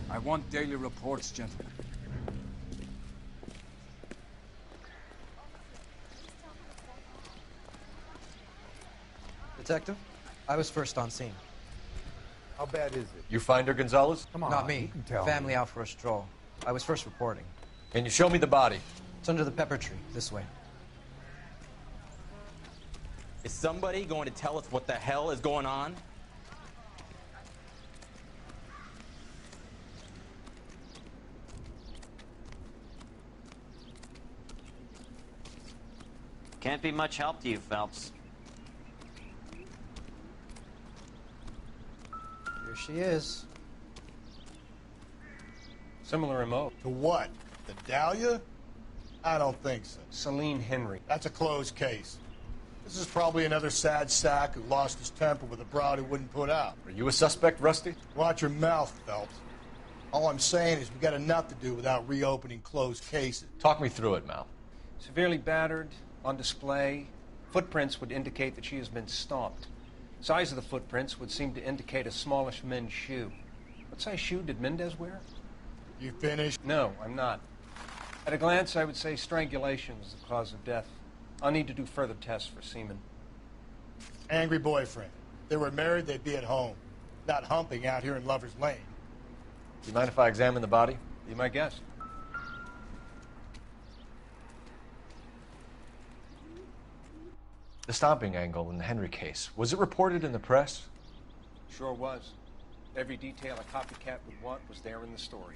I want daily reports, gentlemen. Detective, I was first on scene. How bad is it? You find her, Gonzalez? Come on, not me. Family out for a stroll. I was first reporting. Can you show me the body? It's under the pepper tree, this way. Is somebody going to tell us what the hell is going on? Can't be much help to you, Phelps. Here she is. Similar remote. To what? The Dahlia? I don't think so. Celine Henry. That's a closed case. This is probably another sad sack who lost his temper with a broad who wouldn't put out. Are you a suspect, Rusty? Watch your mouth, Phelps. All I'm saying is we got enough to do without reopening closed cases. Talk me through it, Mal. Severely battered, on display. Footprints would indicate that she has been stomped. Size of the footprints would seem to indicate a smallish men's shoe. What size shoe did Mendez wear? You finished? No, I'm not. At a glance, I would say strangulation was the cause of death. I'll need to do further tests for semen. Angry boyfriend. If they were married, they'd be at home, not humping out here in Lover's Lane. Do you mind if I examine the body? Be my guest. The stomping angle in the Henry case, was it reported in the press? Sure was. Every detail a copycat would want was there in the story.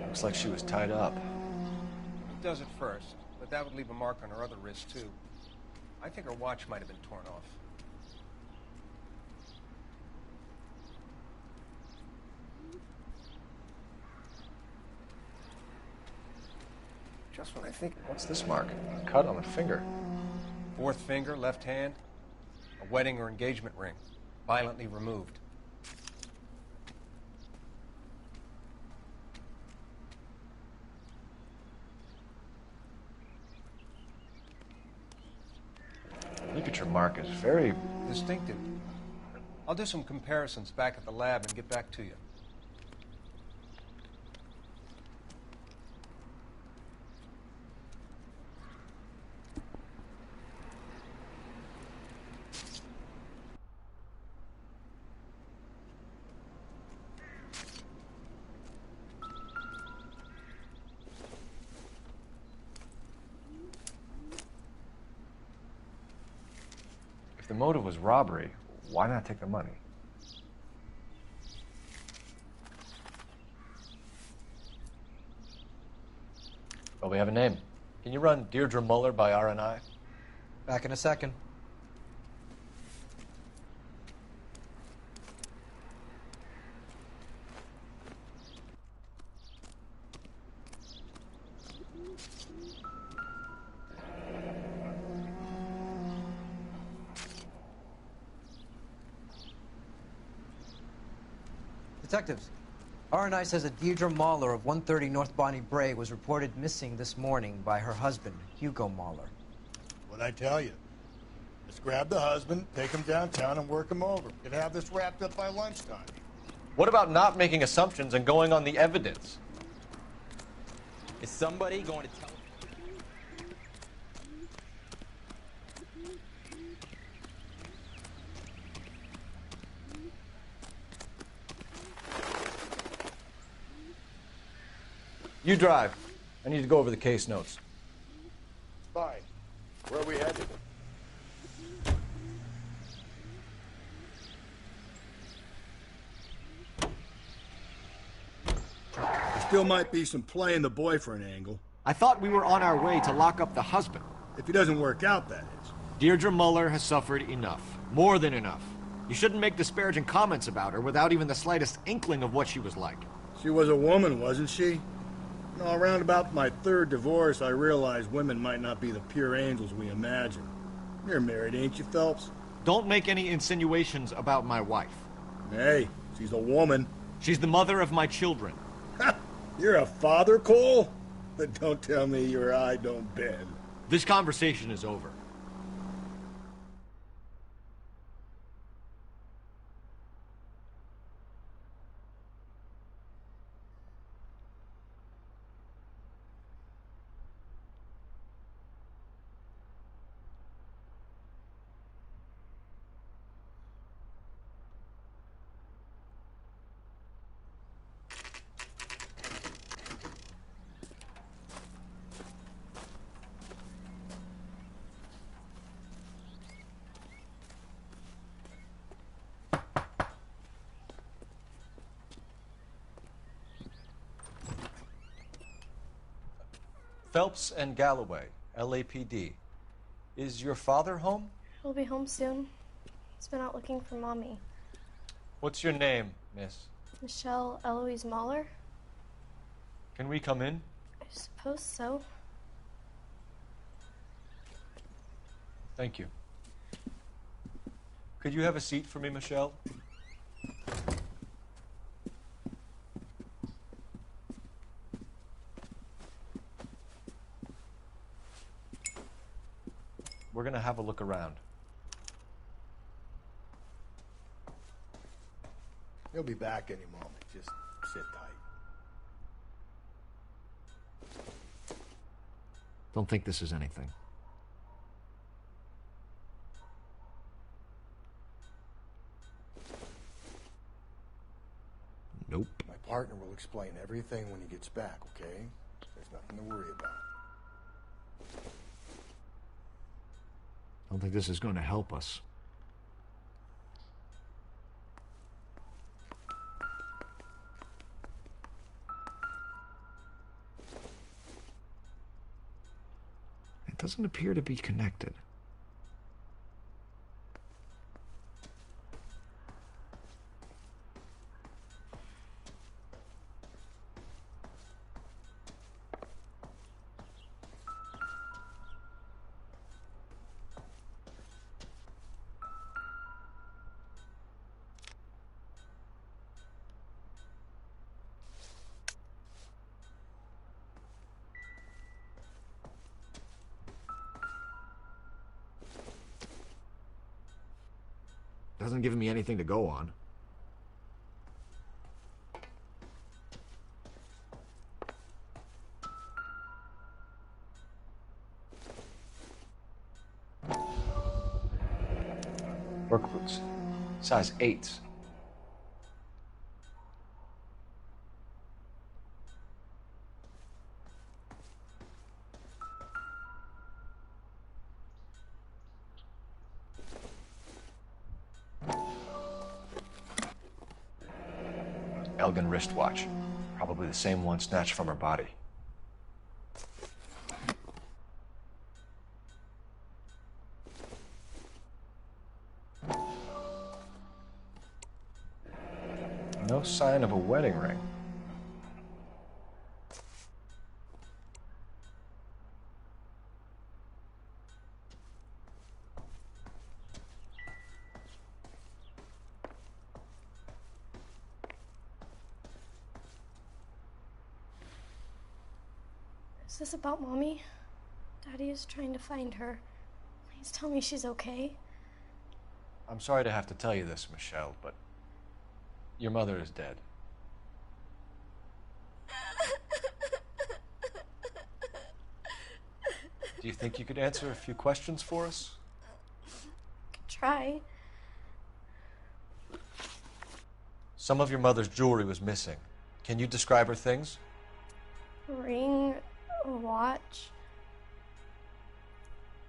Looks like she was tied up. It does at first, but that would leave a mark on her other wrist, too. I think her watch might have been torn off. Just when I think, what's this mark? A cut on the finger. Fourth finger, left hand. A wedding or engagement ring. Violently removed. Ligature mark is very distinctive. I'll do some comparisons back at the lab and get back to you. If the motive was robbery, why not take the money? Well, we have a name. Can you run Deirdre Muller by RNI? Back in a second. Detectives, RNI says that Deirdre Mahler of 130 North Bonnie Bray was reported missing this morning by her husband, Hugo Mahler. What'd I tell you? Let's grab the husband, take him downtown, and work him over. We can have this wrapped up by lunchtime. What about not making assumptions and going on the evidence? Is somebody going to tell us? You drive. I need to go over the case notes. Fine. Where are we headed? There still might be some playing the boyfriend angle. I thought we were on our way to lock up the husband. If he doesn't work out, that is. Deirdre Muller has suffered enough. More than enough. You shouldn't make disparaging comments about her without even the slightest inkling of what she was like. She was a woman, wasn't she? You know, around about my third divorce, I realized women might not be the pure angels we imagine. You're married, ain't you, Phelps? Don't make any insinuations about my wife. Hey, she's a woman. She's the mother of my children. You're a father, Cole? But don't tell me your eye don't bend. This conversation is over. Phelps and Galloway, LAPD. Is your father home? He'll be home soon. He's been out looking for Mommy. What's your name, miss? Michelle Eloise Mahler? Can we come in? I suppose so. Thank you. Could you have a seat for me, Michelle? We're gonna have a look around. He'll be back any moment. Just sit tight. Don't think this is anything. Nope. My partner will explain everything when he gets back, okay? There's nothing to worry about. Don't think this is going to help us. It doesn't appear to be connected. Doesn't give me anything to go on. Work boots. Size 8s. Elgin wristwatch. Probably the same one snatched from her body. No sign of a wedding ring. Is this about Mommy? Daddy is trying to find her. Please tell me she's okay. I'm sorry to have to tell you this, Michelle, but your mother is dead. Do you think you could answer a few questions for us? Could try. Some of your mother's jewelry was missing. Can you describe her things? A ring, a watch.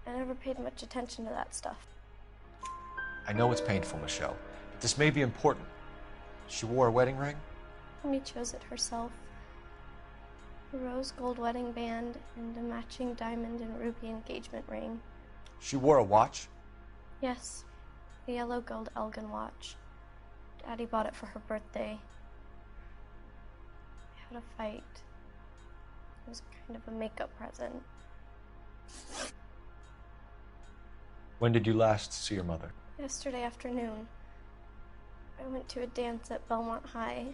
I never paid much attention to that stuff. I know it's painful, Michelle, but this may be important. She wore a wedding ring? Mommy chose it herself. A rose gold wedding band and a matching diamond and ruby engagement ring. She wore a watch? Yes, a yellow gold Elgin watch. Daddy bought it for her birthday. We had a fight. It was kind of a makeup present. When did you last see your mother? Yesterday afternoon. I went to a dance at Belmont High.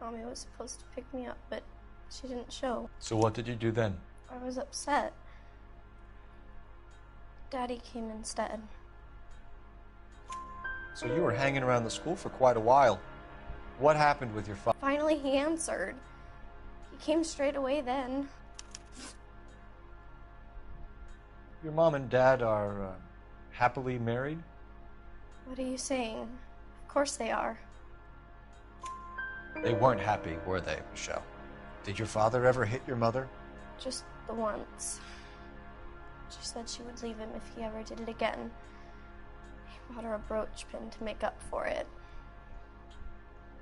Mommy was supposed to pick me up, but she didn't show. So what did you do then? I was upset. Daddy came instead. So you were hanging around the school for quite a while. What happened with your father? Finally, he answered. He came straight away then. Your mom and dad are happily married? What are you saying? Of course they are. They weren't happy, were they, Michelle? Did your father ever hit your mother? Just the once. She said she would leave him if he ever did it again. He bought her a brooch pin to make up for it.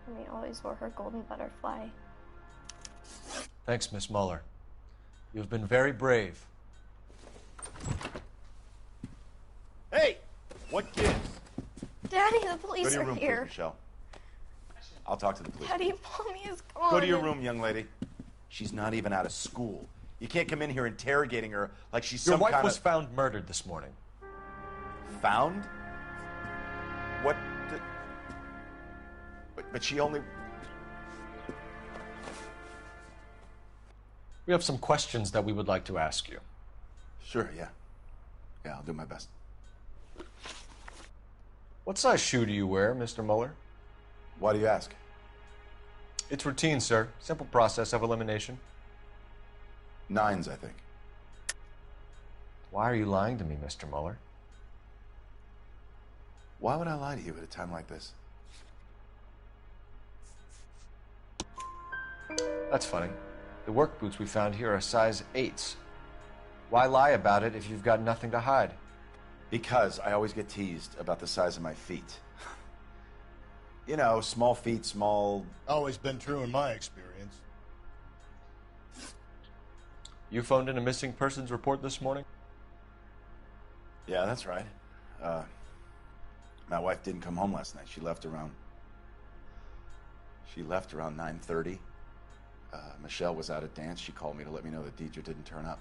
And he always wore her golden butterfly. Thanks, Miss Muller. You've been very brave. Hey! What gives? Daddy, the police Go to your are room, here. please, Michelle. I'll talk to the police. Daddy, Mommy is gone. Go to your room, young lady. She's not even out of school. You can't come in here interrogating her like she's Your some wife kind was of... found murdered this morning. Found? What? But she only... We have some questions that we would like to ask you. Sure, yeah. Yeah, I'll do my best. What size shoe do you wear, Mr. Mueller? Why do you ask? It's routine, sir. Simple process of elimination. 9s, I think. Why are you lying to me, Mr. Mueller? Why would I lie to you at a time like this? That's funny. The work boots we found here are size 8s. Why lie about it if you've got nothing to hide? Because I always get teased about the size of my feet. You know, small feet, small... Always been true in my experience. You phoned in a missing persons report this morning? Yeah, that's right. My wife didn't come home last night. She left around 9:30. Michelle was out at dance. She called me to let me know that Deidre didn't turn up.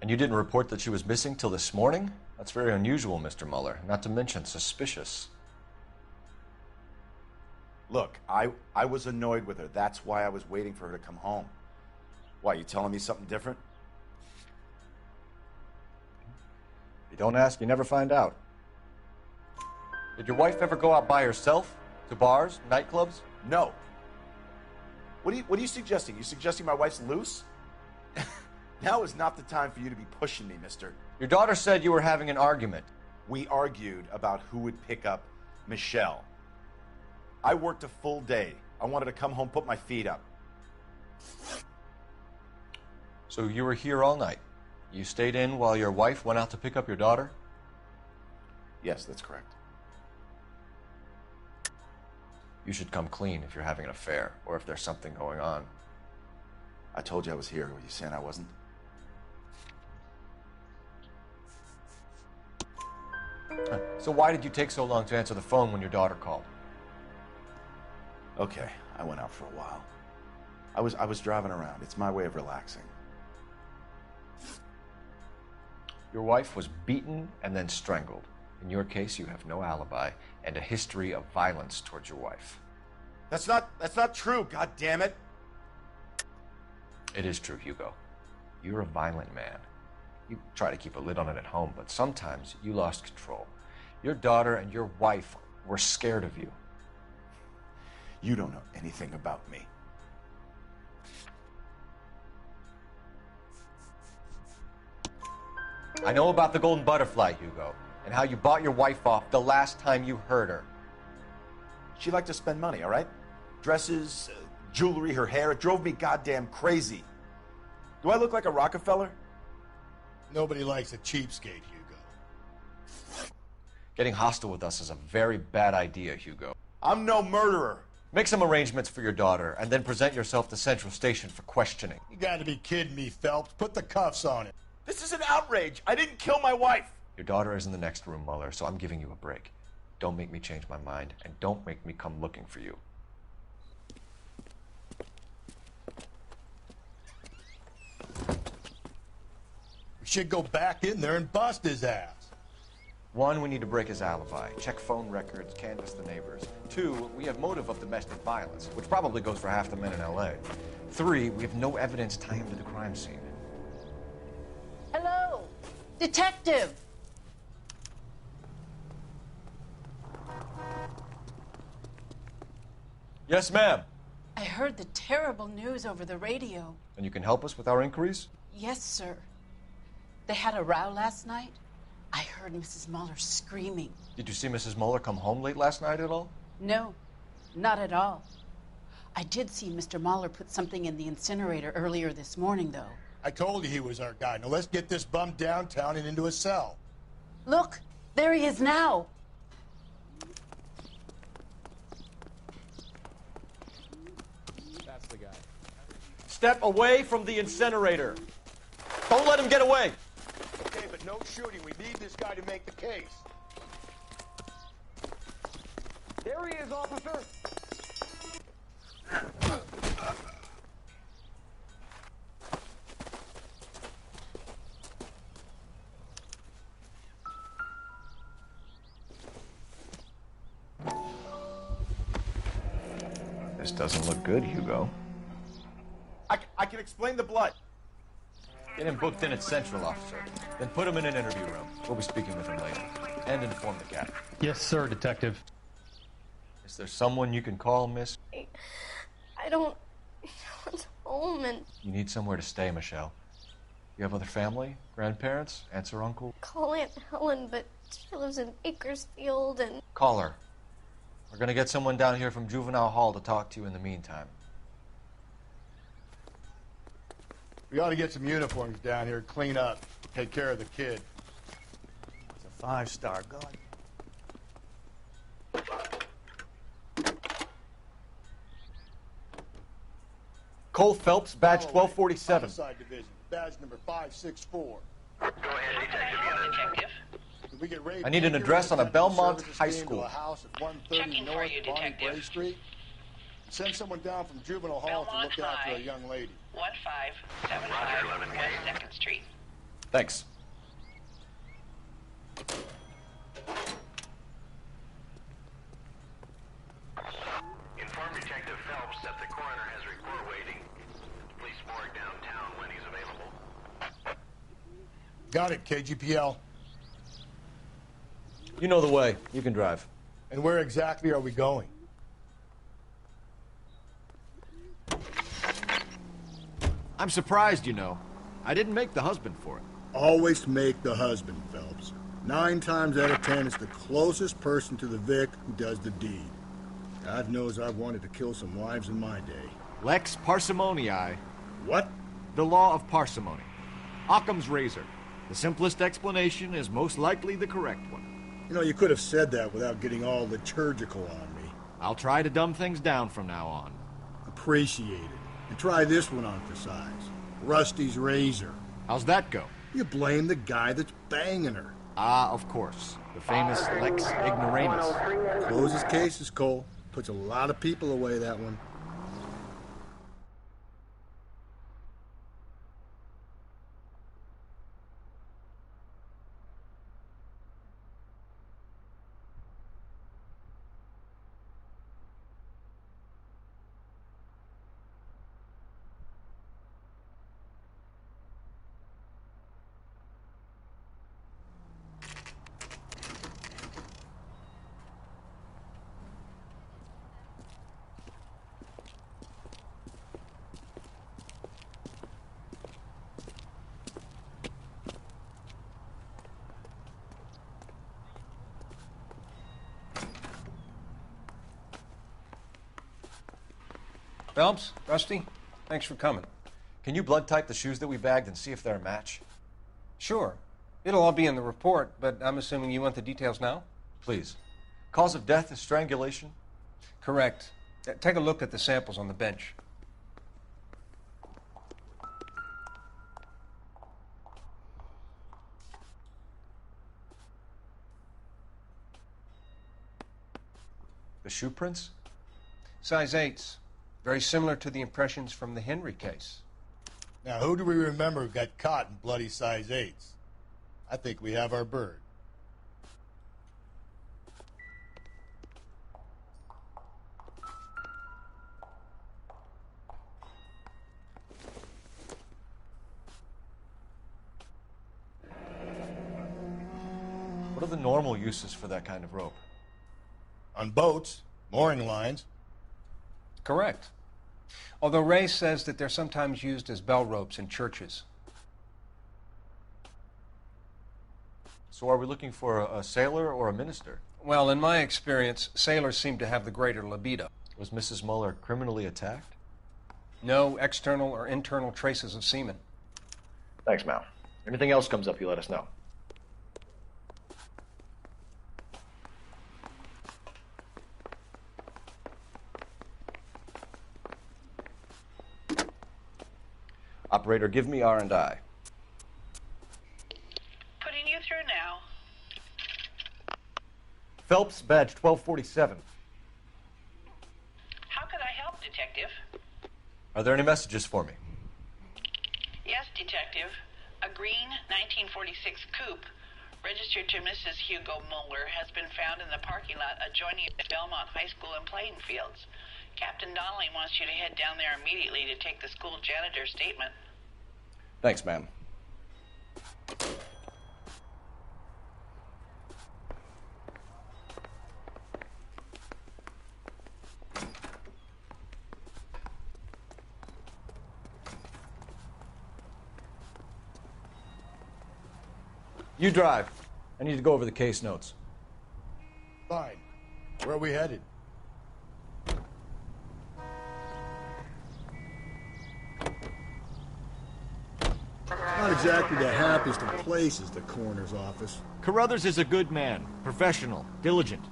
And you didn't report that she was missing till this morning? That's very unusual, Mr. Mueller. Not to mention suspicious. Look, I was annoyed with her. That's why I was waiting for her to come home. Why, you telling me something different? If you don't ask, you never find out. Did your wife ever go out by herself? To bars, nightclubs? No. What are you suggesting? You suggesting my wife's loose? Now is not the time for you to be pushing me, mister. Your daughter said you were having an argument. We argued about who would pick up Michelle. I worked a full day. I wanted to come home, put my feet up. So you were here all night? You stayed in while your wife went out to pick up your daughter? Yes, that's correct. You should come clean if you're having an affair, or if there's something going on. I told you I was here. Were you saying I wasn't? So why did you take so long to answer the phone when your daughter called? Okay, I went out for a while. I was driving around. It's my way of relaxing. Your wife was beaten and then strangled. In your case, you have no alibi and a history of violence towards your wife. That's not true, God damn it. It is true, Hugo. You're a violent man. You try to keep a lid on it at home, but sometimes you lost control. Your daughter and your wife were scared of you. You don't know anything about me. I know about the golden butterfly, Hugo, and how you bought your wife off the last time you heard her. She liked to spend money, all right? Dresses, jewelry, her hair. It drove me goddamn crazy. Do I look like a Rockefeller? Nobody likes a cheapskate, Hugo. Getting hostile with us is a very bad idea, Hugo. I'm no murderer. Make some arrangements for your daughter, and then present yourself to Central Station for questioning. You gotta be kidding me, Phelps. Put the cuffs on him. This is an outrage. I didn't kill my wife. Your daughter is in the next room, Mueller, so I'm giving you a break. Don't make me change my mind, and don't make me come looking for you. We should go back in there and bust his ass. 1, we need to break his alibi. Check phone records, canvass the neighbors. 2, we have motive of domestic violence, which probably goes for half the men in L.A. 3, we have no evidence tying him to the crime scene. Hello, detective. Yes, ma'am. I heard the terrible news over the radio. And you can help us with our inquiries? Yes, sir. They had a row last night. I heard Mrs. Mueller screaming. Did you see Mrs. Mueller come home late last night at all? No, not at all. I did see Mr. Mueller put something in the incinerator earlier this morning, though. I told you he was our guy. Now let's get this bum downtown and into a cell. Look, there he is now. That's the guy. step away from the incinerator. Don't let him get away. Okay, but no shooting. We need this guy to make the case. There he is, officer. This doesn't look good, Hugo. I can explain the blood. Get him booked in at Central, officer. Then put him in an interview room. We'll be speaking with him later. And inform the captain. Yes, sir, Detective. Is there someone you can call, miss? I don't want home and You need somewhere to stay, Michelle. You have other family? Grandparents? Aunts or uncle? call Aunt Helen, but she lives in Bakersfield and Call her. We're gonna get someone down here from Juvenile Hall to talk to you in the meantime. We ought to get some uniforms down here, clean up, take care of the kid. It's a 5-star gun. Cole Phelps, badge 1247. Homicide Division, badge number 564. Go ahead, Detective. Did we get raided? I need an address on a Belmont High School. A house at 130 Checking for North you, Bonnie Detective. Bray Street. Send someone down from Juvenile Hall to look after a young lady. 1575 West 2nd Street. Thanks. Inform Detective Phelps that the coroner has report waiting at the police morgue downtown when he's available. Got it, KGPL. You know the way. You can drive. And where exactly are we going? I'm surprised, you know. I didn't make the husband for it. Always make the husband, Phelps. 9 times out of 10, it's the closest person to the Vic who does the deed. God knows I've wanted to kill some wives in my day. Lex parsimoniae. What? The law of parsimony. Occam's razor. The simplest explanation is most likely the correct one. You know, you could have said that without getting all liturgical on me. I'll try to dumb things down from now on. Appreciate it. And try this one on for size. Rusty's razor. How's that go? You blame the guy that's banging her. Ah, of course. The famous Lex ignoramus. Closes cases, Cole. Puts a lot of people away, that one. Phelps, Rusty, thanks for coming. Can you blood type the shoes that we bagged and see if they're a match? Sure. It'll all be in the report, but I'm assuming you want the details now? Please. Cause of death is strangulation? Correct. Take a look at the samples on the bench. The shoe prints? Size 8s. Very similar to the impressions from the Henry case. Now, who do we remember got caught in bloody size 8s? I think we have our bird. What are the normal uses for that kind of rope? On boats, mooring lines. Correct. Although Ray says that they're sometimes used as bell ropes in churches. So are we looking for a sailor or a minister? Well, in my experience, sailors seem to have the greater libido. Was Mrs. Muller criminally attacked? No external or internal traces of semen. Thanks, Mal. Anything else comes up, you let us know. Operator, give me R&I. Putting you through now. Phelps, badge 1247. How could I help, Detective? Are there any messages for me? Yes, Detective. A green 1946 coupe registered to Mrs. Hugo Muller has been found in the parking lot adjoining the Belmont High School and playing fields. Captain Donnelly wants you to head down there immediately to take the school janitor's statement. Thanks, ma'am. You drive. I need to go over the case notes. Fine. Where are we headed? Not exactly the happiest of places, the coroner's office. Carruthers is a good man, professional, diligent.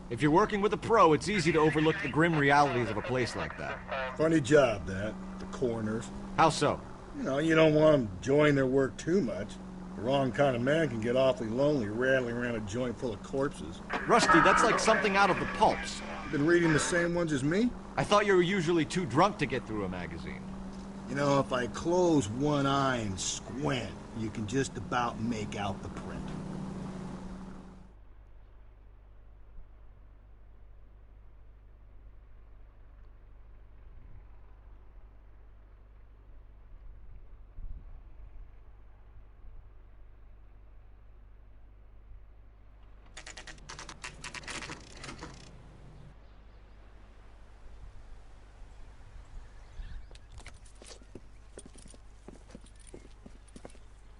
If you're working with a pro, it's easy to overlook the grim realities of a place like that. Funny job, that. The coroner's. How so? You don't want them enjoying their work too much. The wrong kind of man can get awfully lonely rattling around a joint full of corpses. Rusty, that's like something out of the pulps. You been reading the same ones as me? I thought you were usually too drunk to get through a magazine. If I close one eye and squint, you can just about make out the print.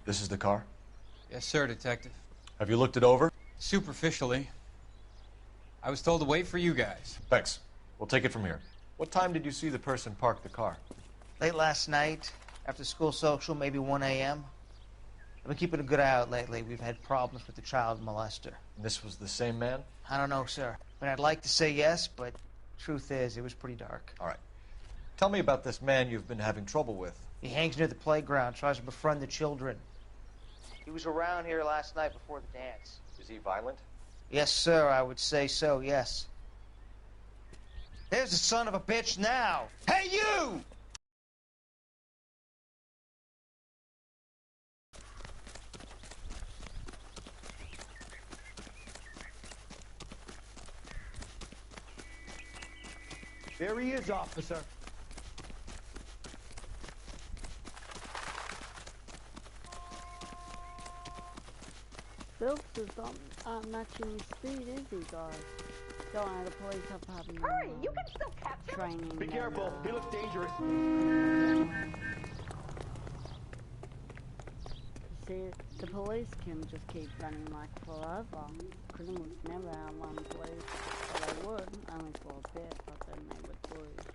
This is the car? Yes, sir, Detective. Have you looked it over? Superficially. I was told to wait for you guys. Thanks. We'll take it from here. What time did you see the person park the car? Late last night, after school social, maybe 1 a.m. I've been keeping a good eye out lately. We've had problems with the child molester. And this was the same man? I don't know, sir. I'd like to say yes, but truth is, it was pretty dark. All right. Tell me about this man you've been having trouble with. He hangs near the playground, tries to befriend the children. He was around here last night before the dance. Is he violent? Yes, sir, I would say so, yes. There's the son of a bitch now! Hey, you! There he is, officer. Phelps is not matching speed, is he, guys? Don't know, the police have having Hurry, you can still capture training. Be careful, he looks dangerous. See, the police can just keep running like forever. Criminals never outrun police, but they would, only for a bit, but then they would lose.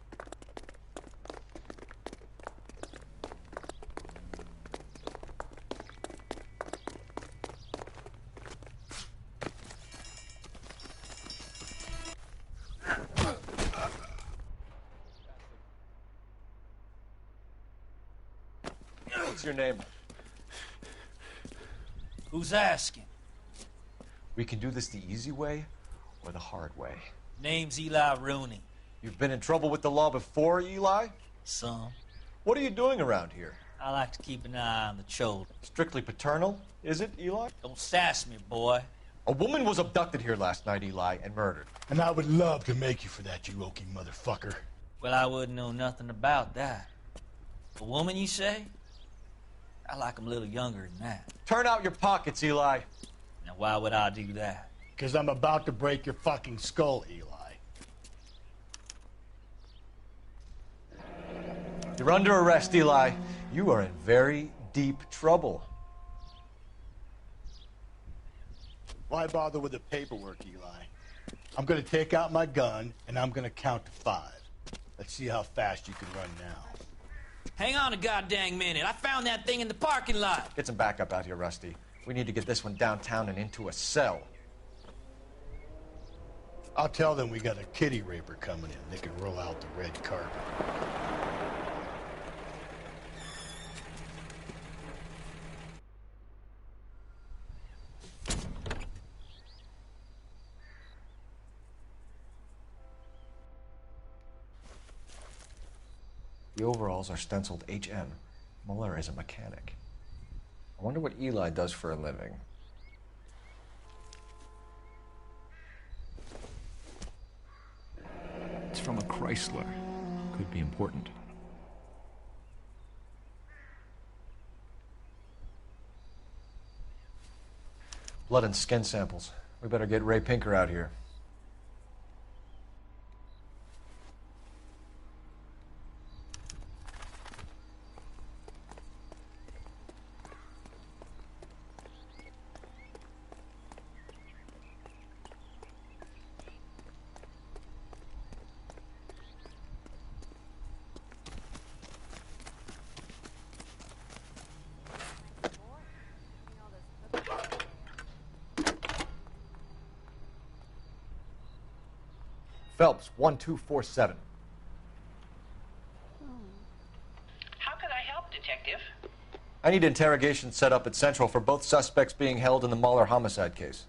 What's your name? Who's asking? We can do this the easy way or the hard way. Name's Eli Rooney. You've been in trouble with the law before, Eli? Some. What are you doing around here? I like to keep an eye on the children. Strictly paternal, is it, Eli? Don't sass me, boy. A woman was abducted here last night, Eli, and murdered. And I would love to make you for that, you oaky motherfucker. Well, I wouldn't know nothing about that. A woman, you say? I like 'em a little younger than that. Turn out your pockets, Eli. Now, why would I do that? Because I'm about to break your fucking skull, Eli. You're under arrest, Eli. You are in very deep trouble. Why bother with the paperwork, Eli? I'm going to take out my gun, and I'm going to count to 5. Let's see how fast you can run now. Hang on a goddamn minute. I found that thing in the parking lot. Get some backup out here, Rusty. We need to get this one downtown and into a cell. I'll tell them we got a kitty raper coming in. They can roll out the red carpet. The overalls are stenciled HM. Muller is a mechanic. I wonder what Eli does for a living. It's from a Chrysler. Could be important. Blood and skin samples. We better get Ray Pinker out here. Phelps, 1247. How could I help, Detective? I need interrogation set up at Central for both suspects being held in the Muller homicide case.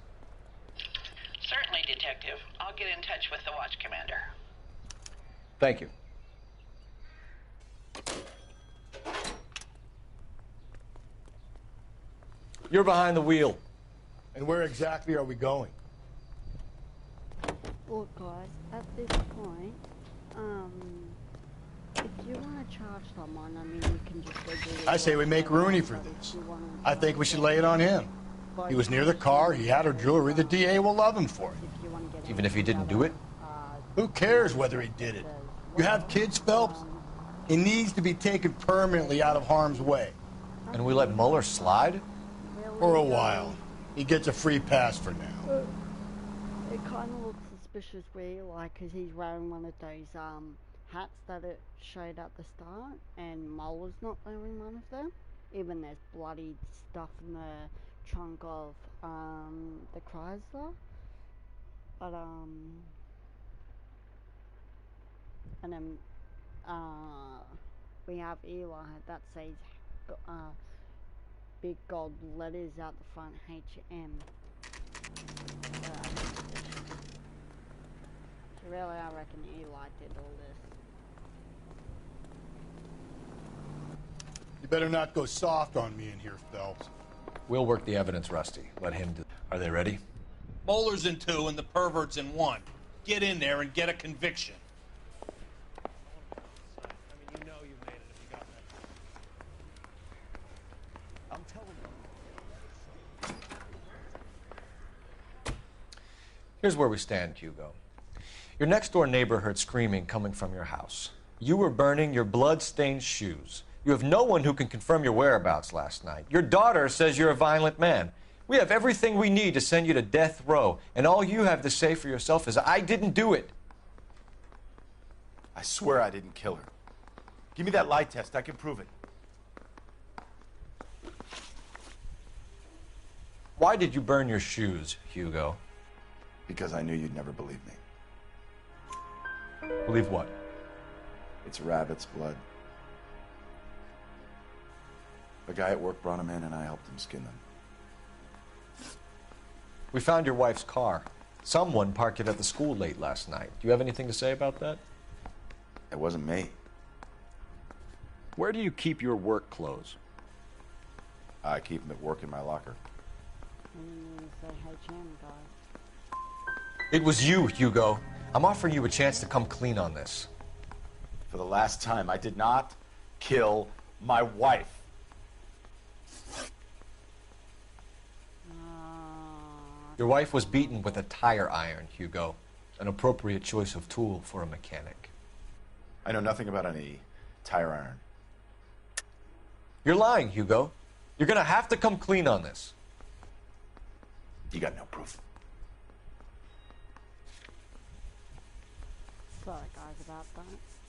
Certainly, Detective. I'll get in touch with the watch commander. Thank you. You're behind the wheel. And where exactly are we going? Look, guys, at this point, if you want to charge someone, I mean, you can just go do it. I say we make Rooney for this. I think we should lay it on him. He was near the car, he had her jewelry, the DA will love him for it. Even if he didn't do it? Who cares whether he did it? You have kids, Phelps? He needs to be taken permanently out of harm's way. And we let Muller slide? For a while. He gets a free pass for now. It kind of looks suspiciously like, because he's wearing one of those hats that it showed at the start, and Muller's not wearing one of them. Even there's bloody stuff in the trunk of the Chrysler. But and then we have Eli that says big gold letters out the front, HM. So really, I reckon Eli did all this. You better not go soft on me in here, Phelps. We'll work the evidence, Rusty. Let him do. Are they ready? Bowler's in 2 and the pervert's in 1. Get in there and get a conviction. Here's where we stand, Hugo. Your next-door neighbor heard screaming coming from your house. You were burning your blood-stained shoes. You have no one who can confirm your whereabouts last night. Your daughter says you're a violent man. We have everything we need to send you to death row, and all you have to say for yourself is, I didn't do it. I swear I didn't kill her. Give me that lie test. I can prove it. Why did you burn your shoes, Hugo? Because I knew you'd never believe me. Believe what? It's rabbit's blood. A guy at work brought him in and I helped him skin them. We found your wife's car. Someone parked it at the school late last night. Do you have anything to say about that? It wasn't me. Where do you keep your work clothes? I keep them at work in my locker. It was you, Hugo. I'm offering you a chance to come clean on this. For the last time, I did not kill my wife. Your wife was beaten with a tire iron, Hugo. An appropriate choice of tool for a mechanic. I know nothing about any tire iron. You're lying, Hugo. You're gonna have to come clean on this. You got no proof. Sorry guys about that.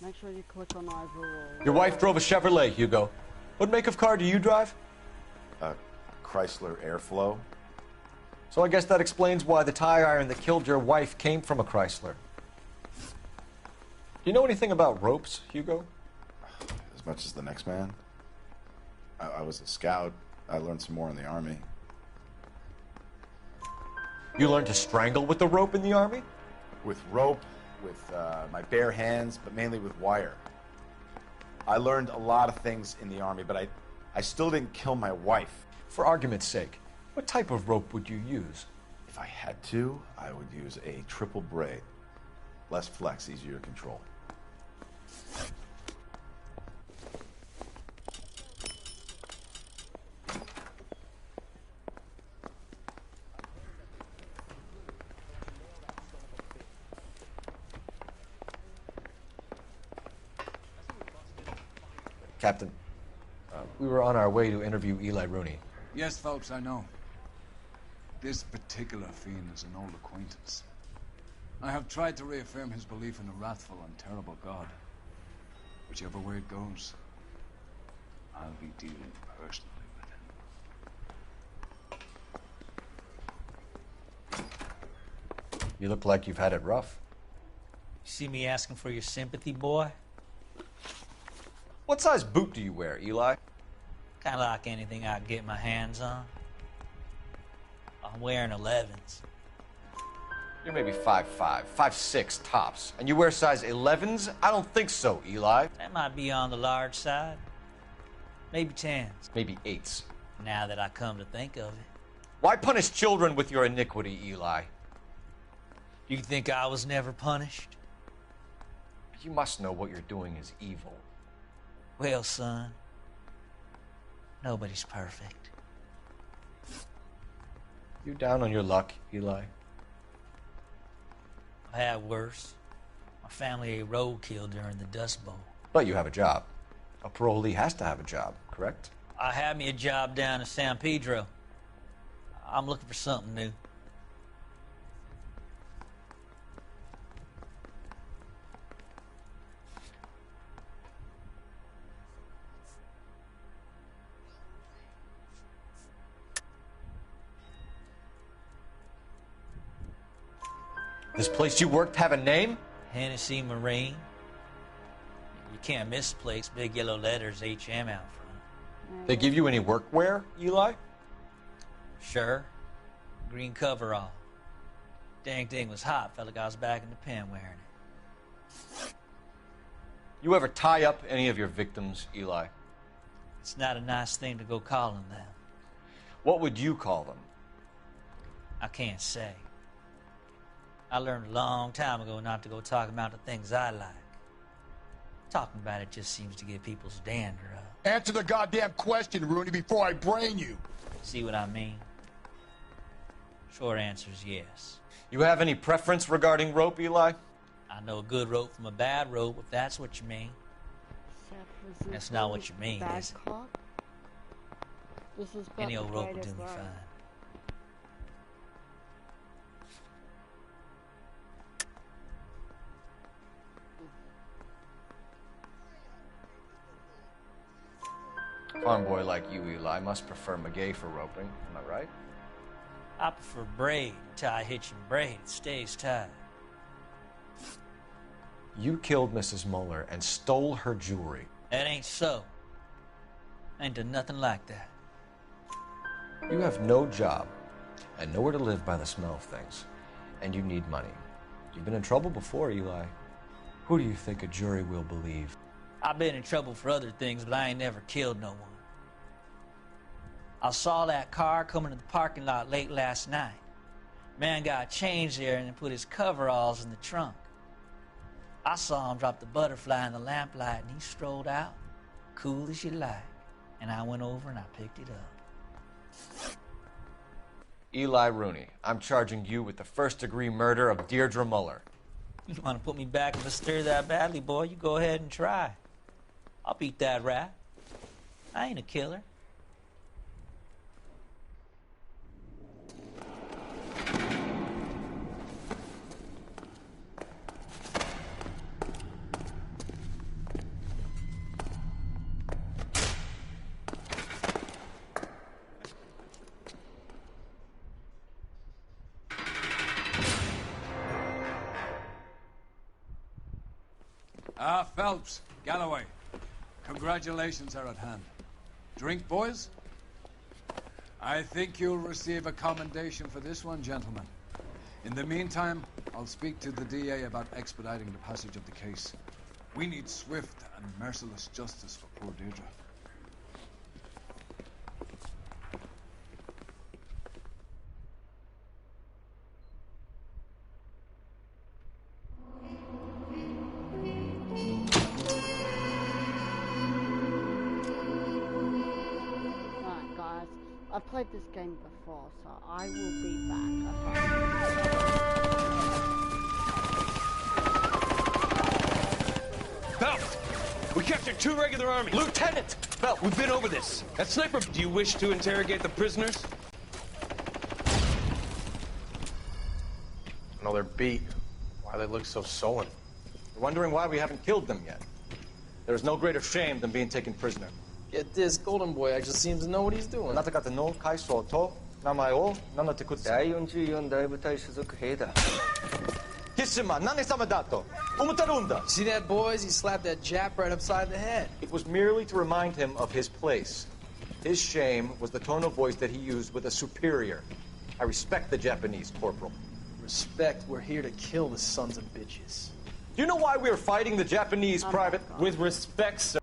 Make sure you click on overall. Your wife drove a Chevrolet, Hugo. What make of car do you drive? A Chrysler Airflow. So I guess that explains why the tire iron that killed your wife came from a Chrysler. Do you know anything about ropes, Hugo? As much as the next man. I was a scout. I learned some more in the Army. You learned to strangle with the rope in the Army? With rope, with my bare hands, but mainly with wire. I learned a lot of things in the Army, but I still didn't kill my wife. For argument's sake, what type of rope would you use? If I had to, I would use a triple braid. Less flex, easier to control. Captain, we were on our way to interview Eli Rooney. Yes, Phelps, I know. This particular fiend is an old acquaintance. I have tried to reaffirm his belief in a wrathful and terrible God. Whichever way it goes, I'll be dealing personally with him. You look like you've had it rough. You see me asking for your sympathy, boy? What size boot do you wear, Eli? Kind of like anything I can get my hands on. I'm wearing 11s. You're maybe 5'5", 5'6" tops. And you wear size 11s? I don't think so, Eli. That might be on the large side. Maybe 10s. Maybe 8s. Now that I come to think of it. Why punish children with your iniquity, Eli? You think I was never punished? You must know what you're doing is evil. Well, son, nobody's perfect. You down on your luck, Eli? I had worse. My family ate roadkill during the Dust Bowl. But you have a job. A parolee has to have a job, correct? I had me a job down in San Pedro. I'm looking for something new. This place you worked have a name? Hennessy Marine. You can't miss the place. Big yellow letters, HM out front. They give you any workwear, Eli? Sure. Green coverall. Dang thing was hot. Felt like I was back in the pen wearing it. You ever tie up any of your victims, Eli? It's not a nice thing to go calling them. What would you call them? I can't say. I learned a long time ago not to go talking about the things I like. Talking about it just seems to get people's dander up. Answer the goddamn question, Rooney, before I brain you. See what I mean? Short answer is yes. You have any preference regarding rope, Eli? I know a good rope from a bad rope, if that's what you mean. That's not what you mean, is it? This is Any old rope will do me fine. Farm boy like you, Eli, must prefer McGay for roping. Am I right? I prefer braid. Tie hitching braid. It stays tied. You killed Mrs. Muller and stole her jewelry. That ain't so. I ain't done nothing like that. You have no job and nowhere to live by the smell of things. And you need money. You've been in trouble before, Eli. Who do you think a jury will believe? I've been in trouble for other things, but I ain't never killed no one. I saw that car coming to the parking lot late last night. Man got changed there and put his coveralls in the trunk. I saw him drop the butterfly in the lamplight and he strolled out, cool as you like. And I went over and I picked it up. Eli Rooney, I'm charging you with the first-degree murder of Deirdre Muller. You want to put me back in the stir that badly, boy? You go ahead and try. I'll beat that rap. I ain't a killer. Phelps, Galloway, congratulations are at hand. Drink, boys? I think you'll receive a commendation for this one, gentlemen. In the meantime, I'll speak to the DA about expediting the passage of the case. We need swift and merciless justice for poor Deirdre. Alright guys, I've played this game before, so I will be back. Phelps! We captured 2 regular army. Lieutenant! Phelps, we've been over this. That sniper... Do you wish to interrogate the prisoners? No, they're beat. Why they look so sullen? You're wondering why we haven't killed them yet. There is no greater shame than being taken prisoner. Get this, Golden Boy actually seems to know what he's doing. あなた方の階層と名前を名乗ってください。第44大部隊所属兵だ。キッシュマン、何様だと思ってるんだ。 See that, boys? He slapped that Jap right upside the head. It was merely to remind him of his place. His shame was the tone of voice that he used with a superior. I respect the Japanese, Corporal. Respect, we're here to kill the sons of bitches. Do you know why we are fighting the Japanese, Private? With respect, sir.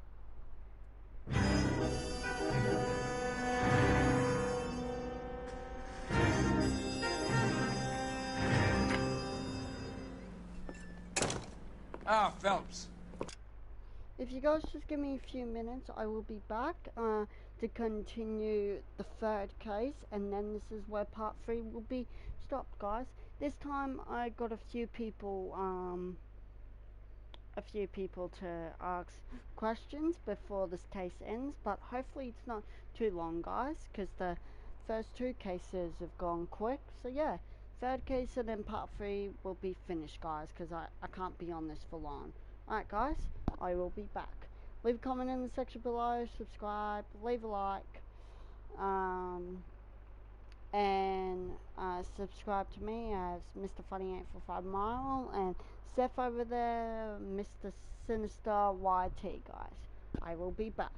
Ah, Phelps. If you guys just give me a few minutes, I will be back to continue the 3rd case, and then this is where part 3 will be stopped, guys. This time I got a few people to ask questions before this case ends, but hopefully it's not too long, guys, because the first 2 cases have gone quick. So yeah, 3rd case and then part 3 will be finished, guys, because I can't be on this for long. Alright guys, I will be back. Leave a comment in the section below, subscribe, leave a like, and subscribe to me as Mr. Funny 845 Mile, and Seth over there, Mr. Sinister YT, guys. I will be back.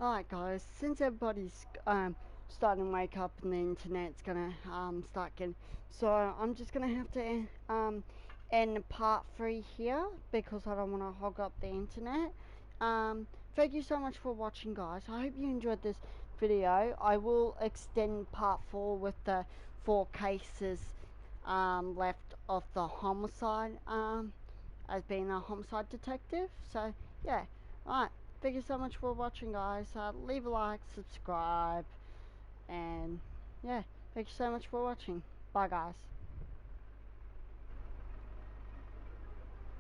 Alright guys, since everybody's starting to wake up and the internet's gonna start getting, so I'm just gonna have to end part 3 here because I don't want to hog up the internet. Thank you so much for watching, guys. I hope you enjoyed this video. I will extend part 4 with the 4 cases left of the homicide, as being a homicide detective. So yeah, alright, thank you so much for watching, guys. Leave a like, subscribe, and yeah, thank you so much for watching. Bye guys.